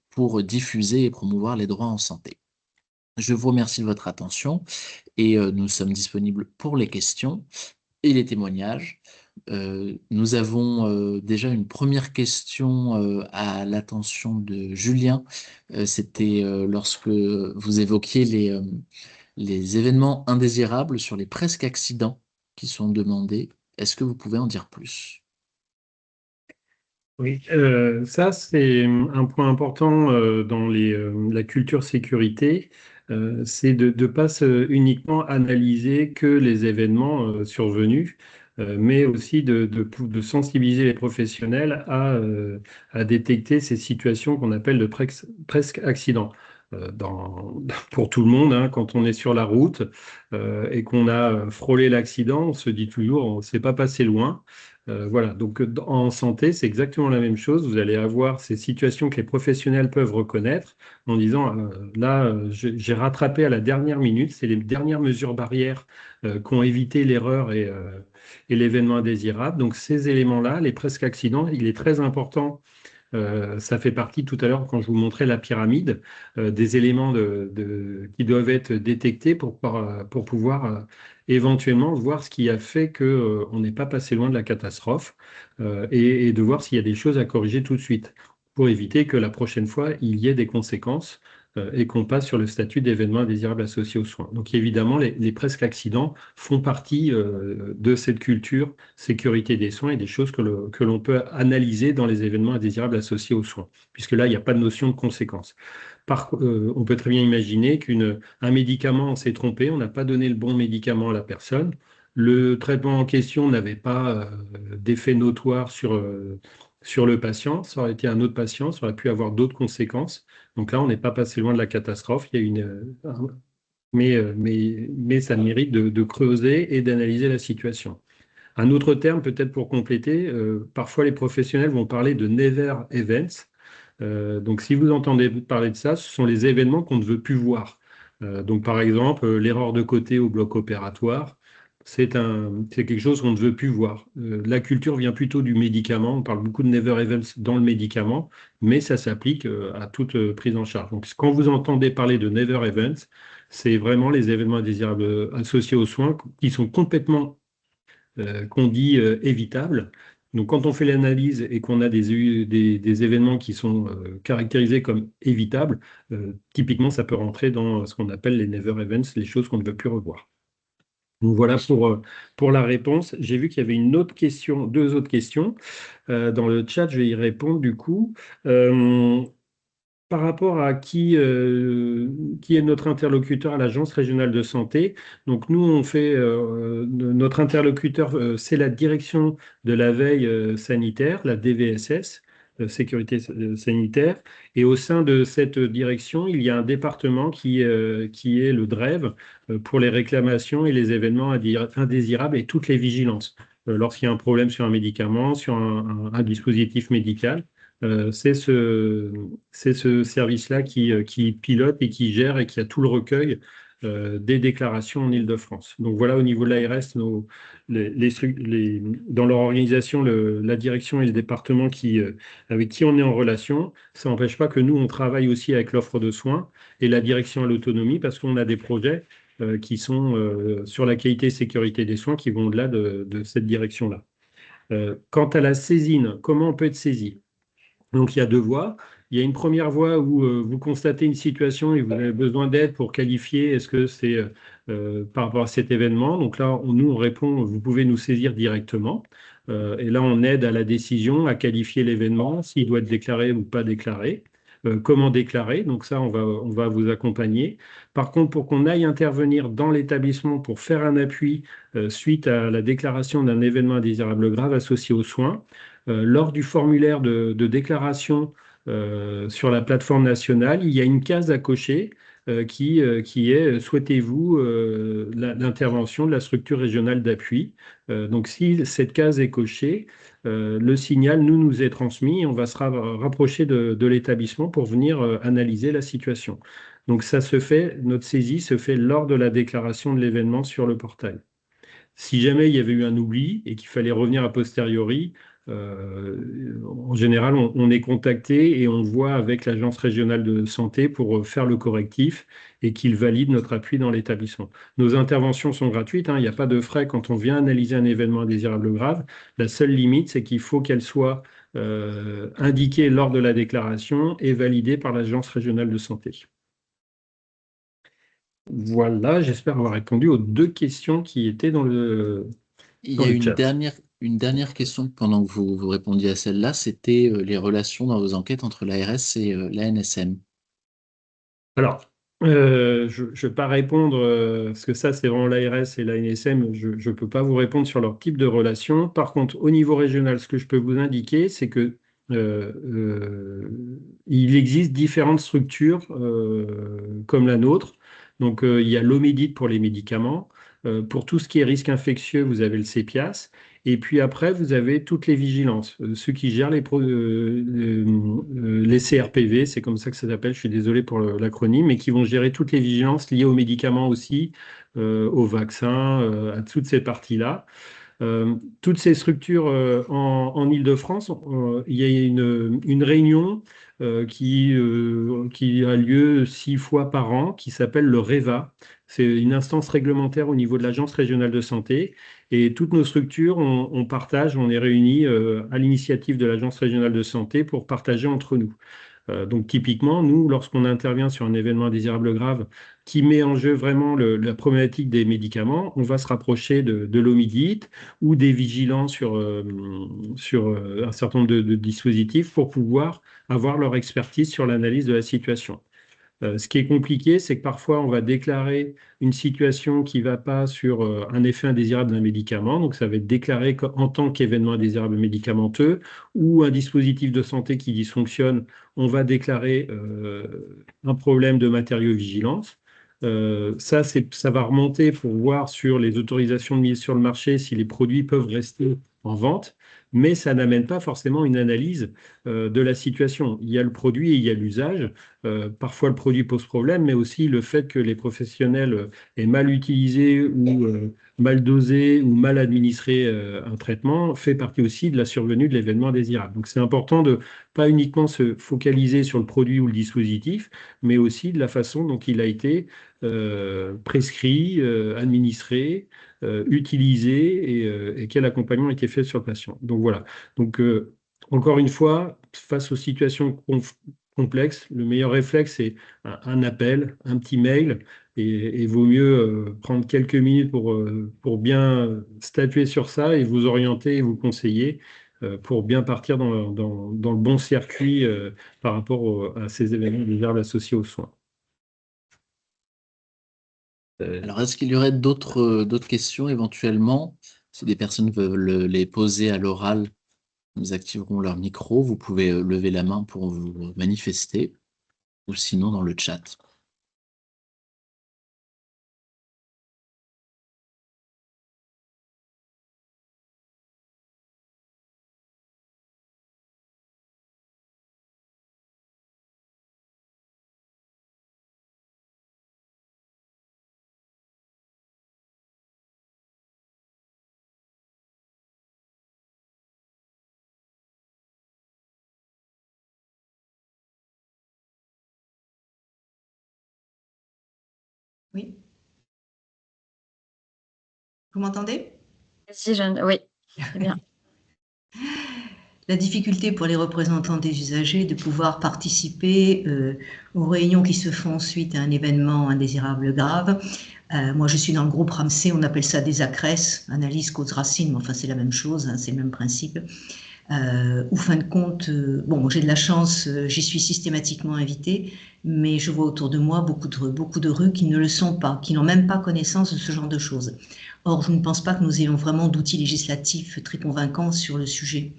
pour diffuser et promouvoir les droits en santé. Je vous remercie de votre attention, et nous sommes disponibles pour les questions et les témoignages. Nous avons déjà une première question à l'attention de Julien. C'était lorsque vous évoquiez les événements indésirables sur les presque accidents qui sont demandés. Est-ce que vous pouvez en dire plus? Oui, ça c'est un point important dans la culture sécurité, c'est de ne pas uniquement analyser que les événements survenus, mais aussi de sensibiliser les professionnels à détecter ces situations qu'on appelle de presque accident. Pour tout le monde, hein, quand on est sur la route et qu'on a frôlé l'accident, on se dit toujours, on ne s'est pas passé loin. Voilà, donc en santé, c'est exactement la même chose. Vous allez avoir ces situations que les professionnels peuvent reconnaître en disant, là, j'ai rattrapé à la dernière minute, c'est les dernières mesures barrières qui ont évité l'erreur et l'événement indésirable. Donc ces éléments-là, les presque accidents, il est très important. Ça fait partie tout à l'heure, quand je vous montrais la pyramide, des éléments qui doivent être détectés pour pouvoir éventuellement voir ce qui a fait qu'on n'est pas passé loin de la catastrophe et de voir s'il y a des choses à corriger tout de suite pour éviter que la prochaine fois, il y ait des conséquences et qu'on passe sur le statut d'événement indésirable associé aux soins. Donc évidemment, les presque accidents font partie de cette culture sécurité des soins et des choses que l'on peut analyser dans les événements indésirables associés aux soins, puisque là, il n'y a pas de notion de conséquence. On peut très bien imaginer qu'un médicament, on s'est trompé, on n'a pas donné le bon médicament à la personne. Le traitement en question n'avait pas d'effet notoire sur le patient. Ça aurait été un autre patient, ça aurait pu avoir d'autres conséquences. Donc là, on n'est pas passé loin de la catastrophe. Il y a mais ça mérite de creuser et d'analyser la situation. Un autre terme, peut-être pour compléter, parfois les professionnels vont parler de never events. Donc, si vous entendez parler de ça, ce sont les événements qu'on ne veut plus voir. Donc, par exemple, l'erreur de côté au bloc opératoire, c'est quelque chose qu'on ne veut plus voir. La culture vient plutôt du médicament. On parle beaucoup de never events dans le médicament, mais ça s'applique à toute prise en charge. Donc, quand vous entendez parler de never events, c'est vraiment les événements indésirables associés aux soins qui sont complètement qu'on dit évitables. Donc, quand on fait l'analyse et qu'on a des événements qui sont caractérisés comme évitables, typiquement, ça peut rentrer dans ce qu'on appelle les never events, les choses qu'on ne veut plus revoir. Donc, voilà pour la réponse. J'ai vu qu'il y avait une autre question, deux autres questions. Dans le chat, je vais y répondre du coup. Euh, Par rapport à qui est notre interlocuteur à l'Agence régionale de santé, donc nous, notre interlocuteur, c'est la direction de la veille sanitaire, la DVSS, sécurité sanitaire. Et au sein de cette direction, il y a un département qui est le DREV pour les réclamations et les événements indésirables et toutes les vigilances. Lorsqu'il y a un problème sur un médicament, sur un dispositif médical. C'est ce service-là qui pilote et qui gère et qui a tout le recueil des déclarations en Île-de-France. Donc voilà, au niveau de l'ARS, dans leur organisation, la direction et le département avec qui on est en relation, ça n'empêche pas que nous, on travaille aussi avec l'offre de soins et la direction à l'autonomie parce qu'on a des projets qui sont sur la qualité et sécurité des soins qui vont au-delà de cette direction-là. Quant à la saisine, comment on peut être saisi? Donc, il y a deux voies. Il y a une première voie où vous constatez une situation et vous avez besoin d'aide pour qualifier est-ce que c'est par rapport à cet événement. Donc là, nous, on répond, vous pouvez nous saisir directement. Et là, on aide à la décision, à qualifier l'événement, s'il doit être déclaré ou pas déclaré. Comment déclarer? Donc ça, on va vous accompagner. Par contre, pour qu'on aille intervenir dans l'établissement pour faire un appui suite à la déclaration d'un événement indésirable grave associé aux soins, lors du formulaire de déclaration sur la plateforme nationale, il y a une case à cocher qui est souhaitez-vous l'intervention de la structure régionale d'appui. Donc, si cette case est cochée, le signal nous est transmis et on va se rapprocher de l'établissement pour venir analyser la situation. Donc, notre saisie se fait lors de la déclaration de l'événement sur le portail. Si jamais il y avait eu un oubli et qu'il fallait revenir a posteriori, en général, on est contacté et on voit avec l'Agence régionale de santé pour faire le correctif et qu'ils valident notre appui dans l'établissement. Nos interventions sont gratuites, hein, il n'y a pas de frais quand on vient analyser un événement indésirable grave. La seule limite, c'est qu'il faut qu'elle soit indiquée lors de la déclaration et validée par l'Agence régionale de santé. Voilà, j'espère avoir répondu aux deux questions qui étaient Il y dans a le chat. Une dernière question pendant que vous répondiez à celle-là, c'était les relations dans vos enquêtes entre l'ARS et l'ANSM. Alors, je ne vais pas répondre, parce que ça, c'est vraiment l'ARS et l'ANSM, je ne peux pas vous répondre sur leur type de relation. Par contre, au niveau régional, ce que je peux vous indiquer, c'est que il existe différentes structures comme la nôtre. Donc, il y a l'OMEDIT pour les médicaments. Pour tout ce qui est risque infectieux, vous avez le CEPIAS. Et puis après, vous avez toutes les vigilances, ceux qui gèrent les CRPV, c'est comme ça que ça s'appelle, je suis désolé pour l'acronyme, mais qui vont gérer toutes les vigilances liées aux médicaments aussi, aux vaccins, à toutes ces parties-là. Toutes ces structures en Île-de-France, il y a une réunion qui a lieu 6 fois par an, qui s'appelle le REVA. C'est une instance réglementaire au niveau de l'Agence régionale de santé. Et toutes nos structures, on partage, on est réunis à l'initiative de l'Agence régionale de santé pour partager entre nous. Donc typiquement, nous, lorsqu'on intervient sur un événement indésirable grave qui met en jeu vraiment la problématique des médicaments, on va se rapprocher de l'OMIDIT ou des vigilants sur un certain nombre de dispositifs pour pouvoir avoir leur expertise sur l'analyse de la situation. Ce qui est compliqué, c'est que parfois on va déclarer une situation qui ne va pas sur un effet indésirable d'un médicament, donc ça va être déclaré en tant qu'événement indésirable médicamenteux, ou un dispositif de santé qui dysfonctionne, on va déclarer un problème de matériaux-vigilance. Ça va remonter pour voir sur les autorisations de mise sur le marché si les produits peuvent rester en vente, mais ça n'amène pas forcément une analyse de la situation. Il y a le produit et il y a l'usage. Parfois, le produit pose problème, mais aussi le fait que les professionnels aient mal utilisé ou mal dosé ou mal administré un traitement fait partie aussi de la survenue de l'événement indésirable. Donc, c'est important de pas uniquement se focaliser sur le produit ou le dispositif, mais aussi de la façon dont il a été prescrit, administré, utilisé et quel accompagnement a été fait sur le patient. Donc, voilà. Donc, encore une fois, face aux situations complexe, le meilleur réflexe, c'est un appel, un petit mail, et vaut mieux prendre quelques minutes pour bien statuer sur ça et vous orienter et vous conseiller pour bien partir dans le bon circuit par rapport à ces événements divers associés aux soins. Alors, est-ce qu'il y aurait d'autres questions éventuellement? Si des personnes veulent les poser à l'oral, nous activerons leur micro. Vous pouvez lever la main pour vous manifester, ou sinon dans le chat. Oui. Vous m'entendez? Si, oui, c'est bien. La difficulté pour les représentants des usagers de pouvoir participer aux réunions qui se font suite à un événement indésirable grave. Moi, je suis dans le groupe RAMSE, on appelle ça des ACRES, analyse cause racine, mais enfin c'est la même chose, hein, c'est le même principe. Au fin de compte, bon, moi j'ai de la chance, j'y suis systématiquement invitée, mais je vois autour de moi beaucoup de rues qui ne le sont pas, qui n'ont même pas connaissance de ce genre de choses. Or, je ne pense pas que nous ayons vraiment d'outils législatifs très convaincants sur le sujet.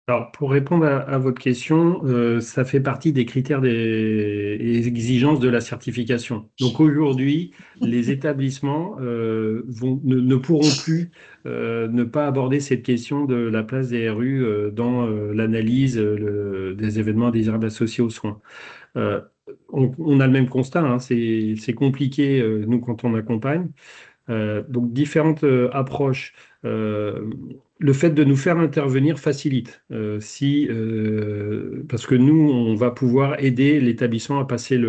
Alors, pour répondre à votre question, ça fait partie des critères des exigences de la certification. Donc aujourd'hui, les établissements ne pourront plus ne pas aborder cette question de la place des RU dans l'analyse des événements indésirables associés aux soins. On a le même constat, hein, c'est compliqué, nous, quand on accompagne. Donc différentes approches. Le fait de nous faire intervenir facilite. Parce que nous, on va pouvoir aider l'établissement à passer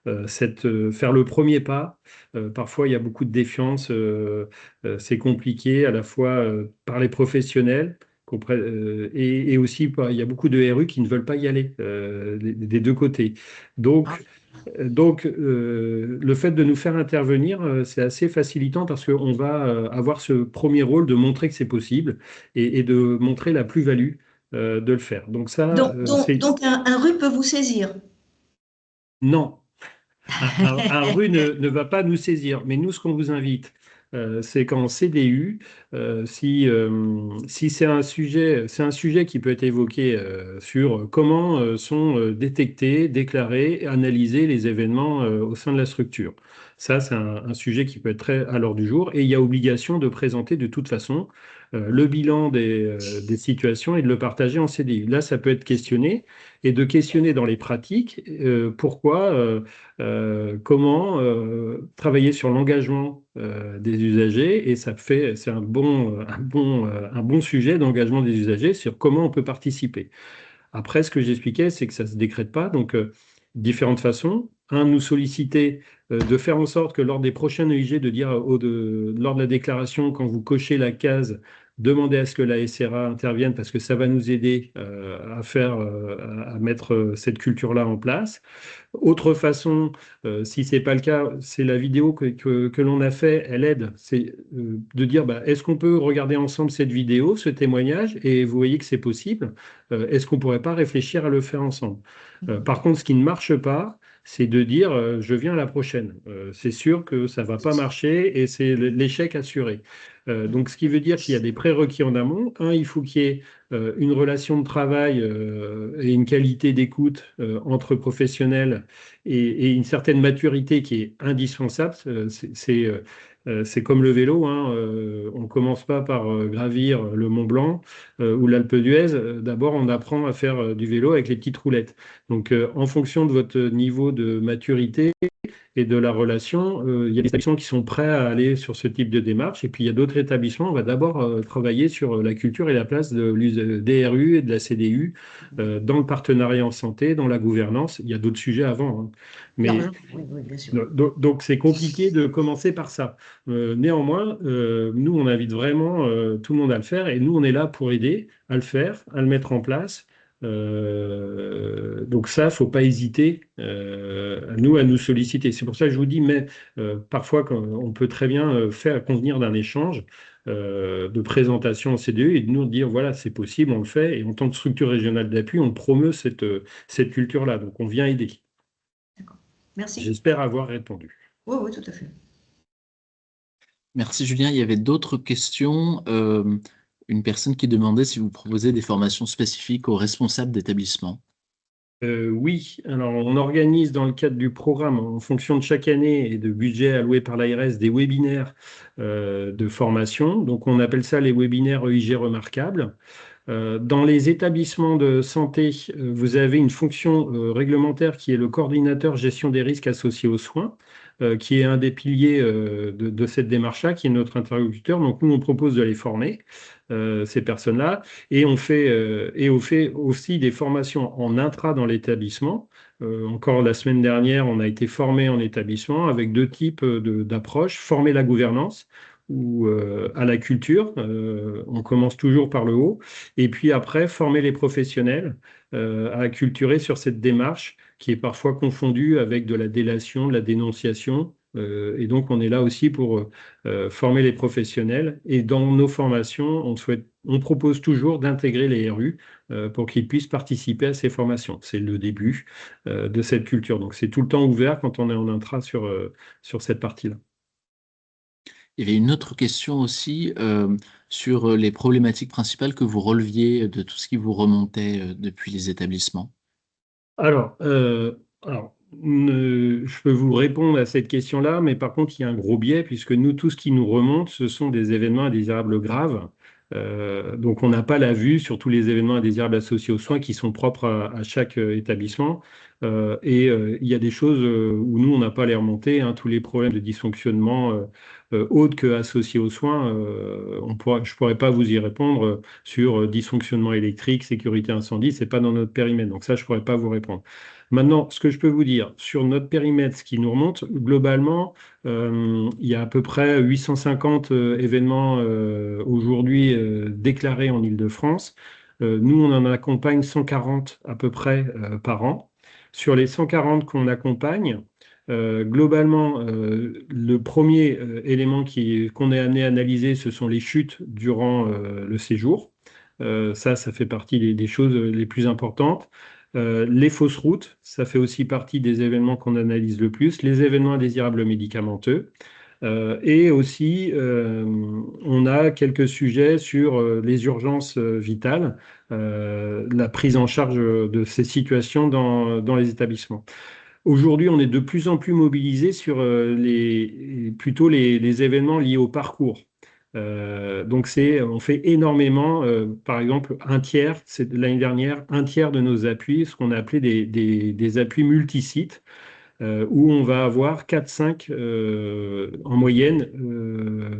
faire le premier pas. Parfois, il y a beaucoup de défiance. C'est compliqué à la fois par les professionnels. Et aussi, il y a beaucoup de RU qui ne veulent pas y aller des deux côtés. Donc, Donc, le fait de nous faire intervenir, c'est assez facilitant parce qu'on va avoir ce premier rôle de montrer que c'est possible et de montrer la plus-value de le faire. Donc ça, c'est... Donc un RU peut vous saisir. Non, un RU ne va pas nous saisir, mais nous, ce qu'on vous invite, c'est qu'en CDU, si c'est un sujet qui peut être évoqué sur comment sont détectés, déclarés, et analysés les événements au sein de la structure. Ça, c'est un sujet qui peut être très à l'ordre du jour et il y a obligation de présenter de toute façon le bilan des situations et de le partager en CDU. Là, ça peut être questionné et de questionner dans les pratiques pourquoi. Comment travailler sur l'engagement des usagers et c'est un bon sujet d'engagement des usagers sur comment on peut participer. Après, ce que j'expliquais, c'est que ça ne se décrète pas, donc différentes façons. Un, nous solliciter de faire en sorte que lors des prochains EIG, de dire lors de la déclaration, quand vous cochez la case, demandez à ce que la SRA intervienne parce que ça va nous aider à mettre cette culture-là en place. Autre façon, si ce n'est pas le cas, c'est la vidéo que l'on a fait, elle aide, c'est de dire bah, est-ce qu'on peut regarder ensemble cette vidéo, ce témoignage, et vous voyez que c'est possible, est-ce qu'on ne pourrait pas réfléchir à le faire ensemble? Par contre, ce qui ne marche pas, c'est de dire je viens à la prochaine. C'est sûr que ça ne va pas marcher et c'est l'échec assuré. Donc, ce qui veut dire qu'il y a des prérequis en amont. Un, il faut qu'il y ait une relation de travail et une qualité d'écoute entre professionnels et une certaine maturité qui est indispensable. C'est comme le vélo, hein, on ne commence pas par gravir le Mont Blanc ou l'Alpe d'Huez. D'abord, on apprend à faire du vélo avec les petites roulettes. Donc, en fonction de votre niveau de maturité, et de la relation, il y a des établissements qui sont prêts à aller sur ce type de démarche. Et puis, il y a d'autres établissements, on va d'abord travailler sur la culture et la place des RU et de la CDU dans le partenariat en santé, dans la gouvernance. Il y a d'autres sujets avant, hein. Mais Oui, bien sûr. donc, c'est compliqué de commencer par ça. Néanmoins, nous, on invite vraiment tout le monde à le faire et nous, on est là pour aider à le faire, à le mettre en place. Donc ça, faut pas hésiter à nous solliciter. C'est pour ça que je vous dis, mais parfois on peut très bien faire convenir d'un échange de présentation en CDE et de nous dire voilà, c'est possible, on le fait. Et en tant que structure régionale d'appui, on promeut cette culture-là. Donc on vient aider. D'accord. Merci. J'espère avoir répondu. Oui, oui, tout à fait. Merci Julien. Il y avait d'autres questions. Une personne qui demandait si vous proposez des formations spécifiques aux responsables d'établissement. Oui, alors on organise dans le cadre du programme, en fonction de chaque année et de budget alloué par l'ARS, des webinaires de formation. Donc on appelle ça les webinaires EIG remarquables. Dans les établissements de santé, vous avez une fonction réglementaire qui est le coordinateur gestion des risques associés aux soins, qui est un des piliers de cette démarche-là, qui est notre interlocuteur. Donc nous, on propose de les former, ces personnes-là, et on fait aussi des formations en intra dans l'établissement. Encore la semaine dernière, on a été formé en établissement avec deux types d'approches, former la gouvernance ou à la culture. On commence toujours par le haut. Et puis après, former les professionnels à acculturer sur cette démarche qui est parfois confondue avec de la délation, de la dénonciation. Et donc, on est là aussi pour former les professionnels. Et dans nos formations, on propose toujours d'intégrer les RU pour qu'ils puissent participer à ces formations. C'est le début de cette culture. Donc, c'est tout le temps ouvert quand on est en intra sur cette partie-là. Il y avait une autre question aussi sur les problématiques principales que vous releviez de tout ce qui vous remontait depuis les établissements. Alors, je peux vous répondre à cette question-là, mais par contre, il y a un gros biais, puisque nous, tout ce qui nous remonte, ce sont des événements indésirables graves. Donc, on n'a pas la vue sur tous les événements indésirables associés aux soins qui sont propres à chaque établissement. Il y a des choses où nous, on n'a pas les remontées, hein, tous les problèmes de dysfonctionnement autres que associés aux soins, je ne pourrais pas vous y répondre sur dysfonctionnement électrique, sécurité incendie, ce n'est pas dans notre périmètre. Donc ça, je ne pourrais pas vous répondre. Maintenant, ce que je peux vous dire, sur notre périmètre, ce qui nous remonte, globalement, il y a à peu près 850 événements aujourd'hui déclarés en Île-de-France. Nous, on en accompagne 140 à peu près par an. Sur les 140 qu'on accompagne, globalement, le premier élément qu'on est amené à analyser, ce sont les chutes durant le séjour. Ça fait partie des choses les plus importantes. Les fausses routes, ça fait aussi partie des événements qu'on analyse le plus. Les événements indésirables médicamenteux. Et aussi, on a quelques sujets sur les urgences vitales, la prise en charge de ces situations dans les établissements. Aujourd'hui, on est de plus en plus mobilisé sur plutôt les événements liés au parcours. Donc, on fait énormément, par exemple, l'année dernière, un tiers de nos appuis, ce qu'on a appelé des appuis multisites, où on va avoir 4-5 en moyenne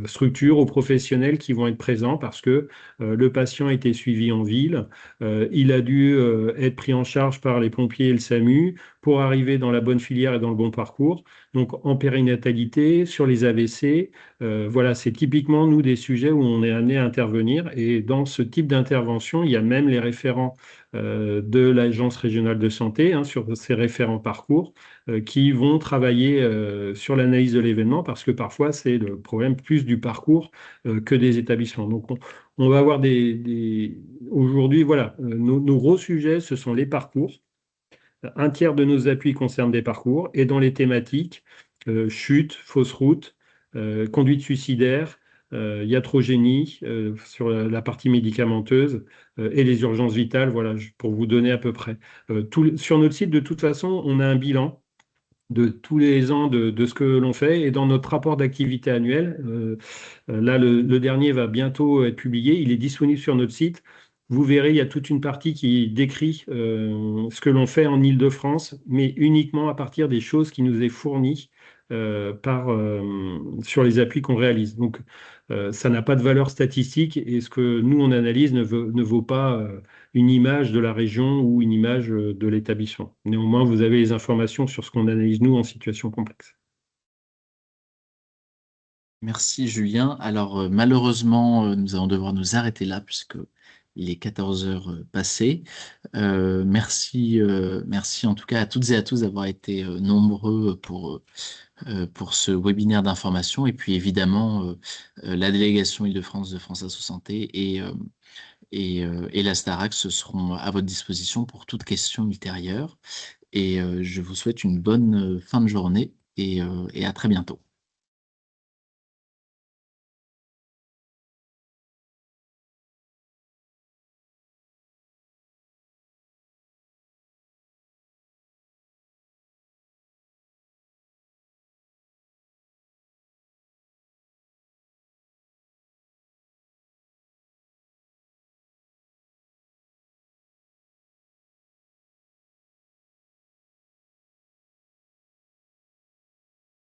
structures ou professionnels qui vont être présents parce que le patient a été suivi en ville, il a dû être pris en charge par les pompiers et le SAMU pour arriver dans la bonne filière et dans le bon parcours. Donc en périnatalité, sur les AVC, voilà, c'est typiquement nous des sujets où on est amené à intervenir et dans ce type d'intervention, il y a même les référents de l'Agence régionale de santé sur ces référents parcours qui vont travailler sur l'analyse de l'événement parce que parfois c'est le problème plus du parcours que des établissements. Donc on va avoir aujourd'hui, voilà, nos gros sujets, ce sont les parcours. Un tiers de nos appuis concernent des parcours et dans les thématiques, chute, fausse route, conduite suicidaire, iatrogénie sur la partie médicamenteuse et les urgences vitales, voilà, pour vous donner à peu près. Sur notre site, de toute façon, on a un bilan de tous les ans de ce que l'on fait. Et dans notre rapport d'activité annuel, là, le dernier va bientôt être publié. Il est disponible sur notre site. Vous verrez, il y a toute une partie qui décrit ce que l'on fait en Île-de-France, mais uniquement à partir des choses qui nous est fournies sur les appuis qu'on réalise. Donc, ça n'a pas de valeur statistique et ce que nous, on analyse ne vaut pas une image de la région ou une image de l'établissement. Néanmoins, vous avez les informations sur ce qu'on analyse, nous, en situation complexe. Merci Julien. Alors malheureusement, nous allons devoir nous arrêter là puisque il est 14 heures passées. Merci en tout cas à toutes et à tous d'avoir été nombreux pour ce webinaire d'information. Et puis évidemment, la délégation Île-de-France de France Asso Santé et la Starac seront à votre disposition pour toute question ultérieure. Et je vous souhaite une bonne fin de journée et à très bientôt.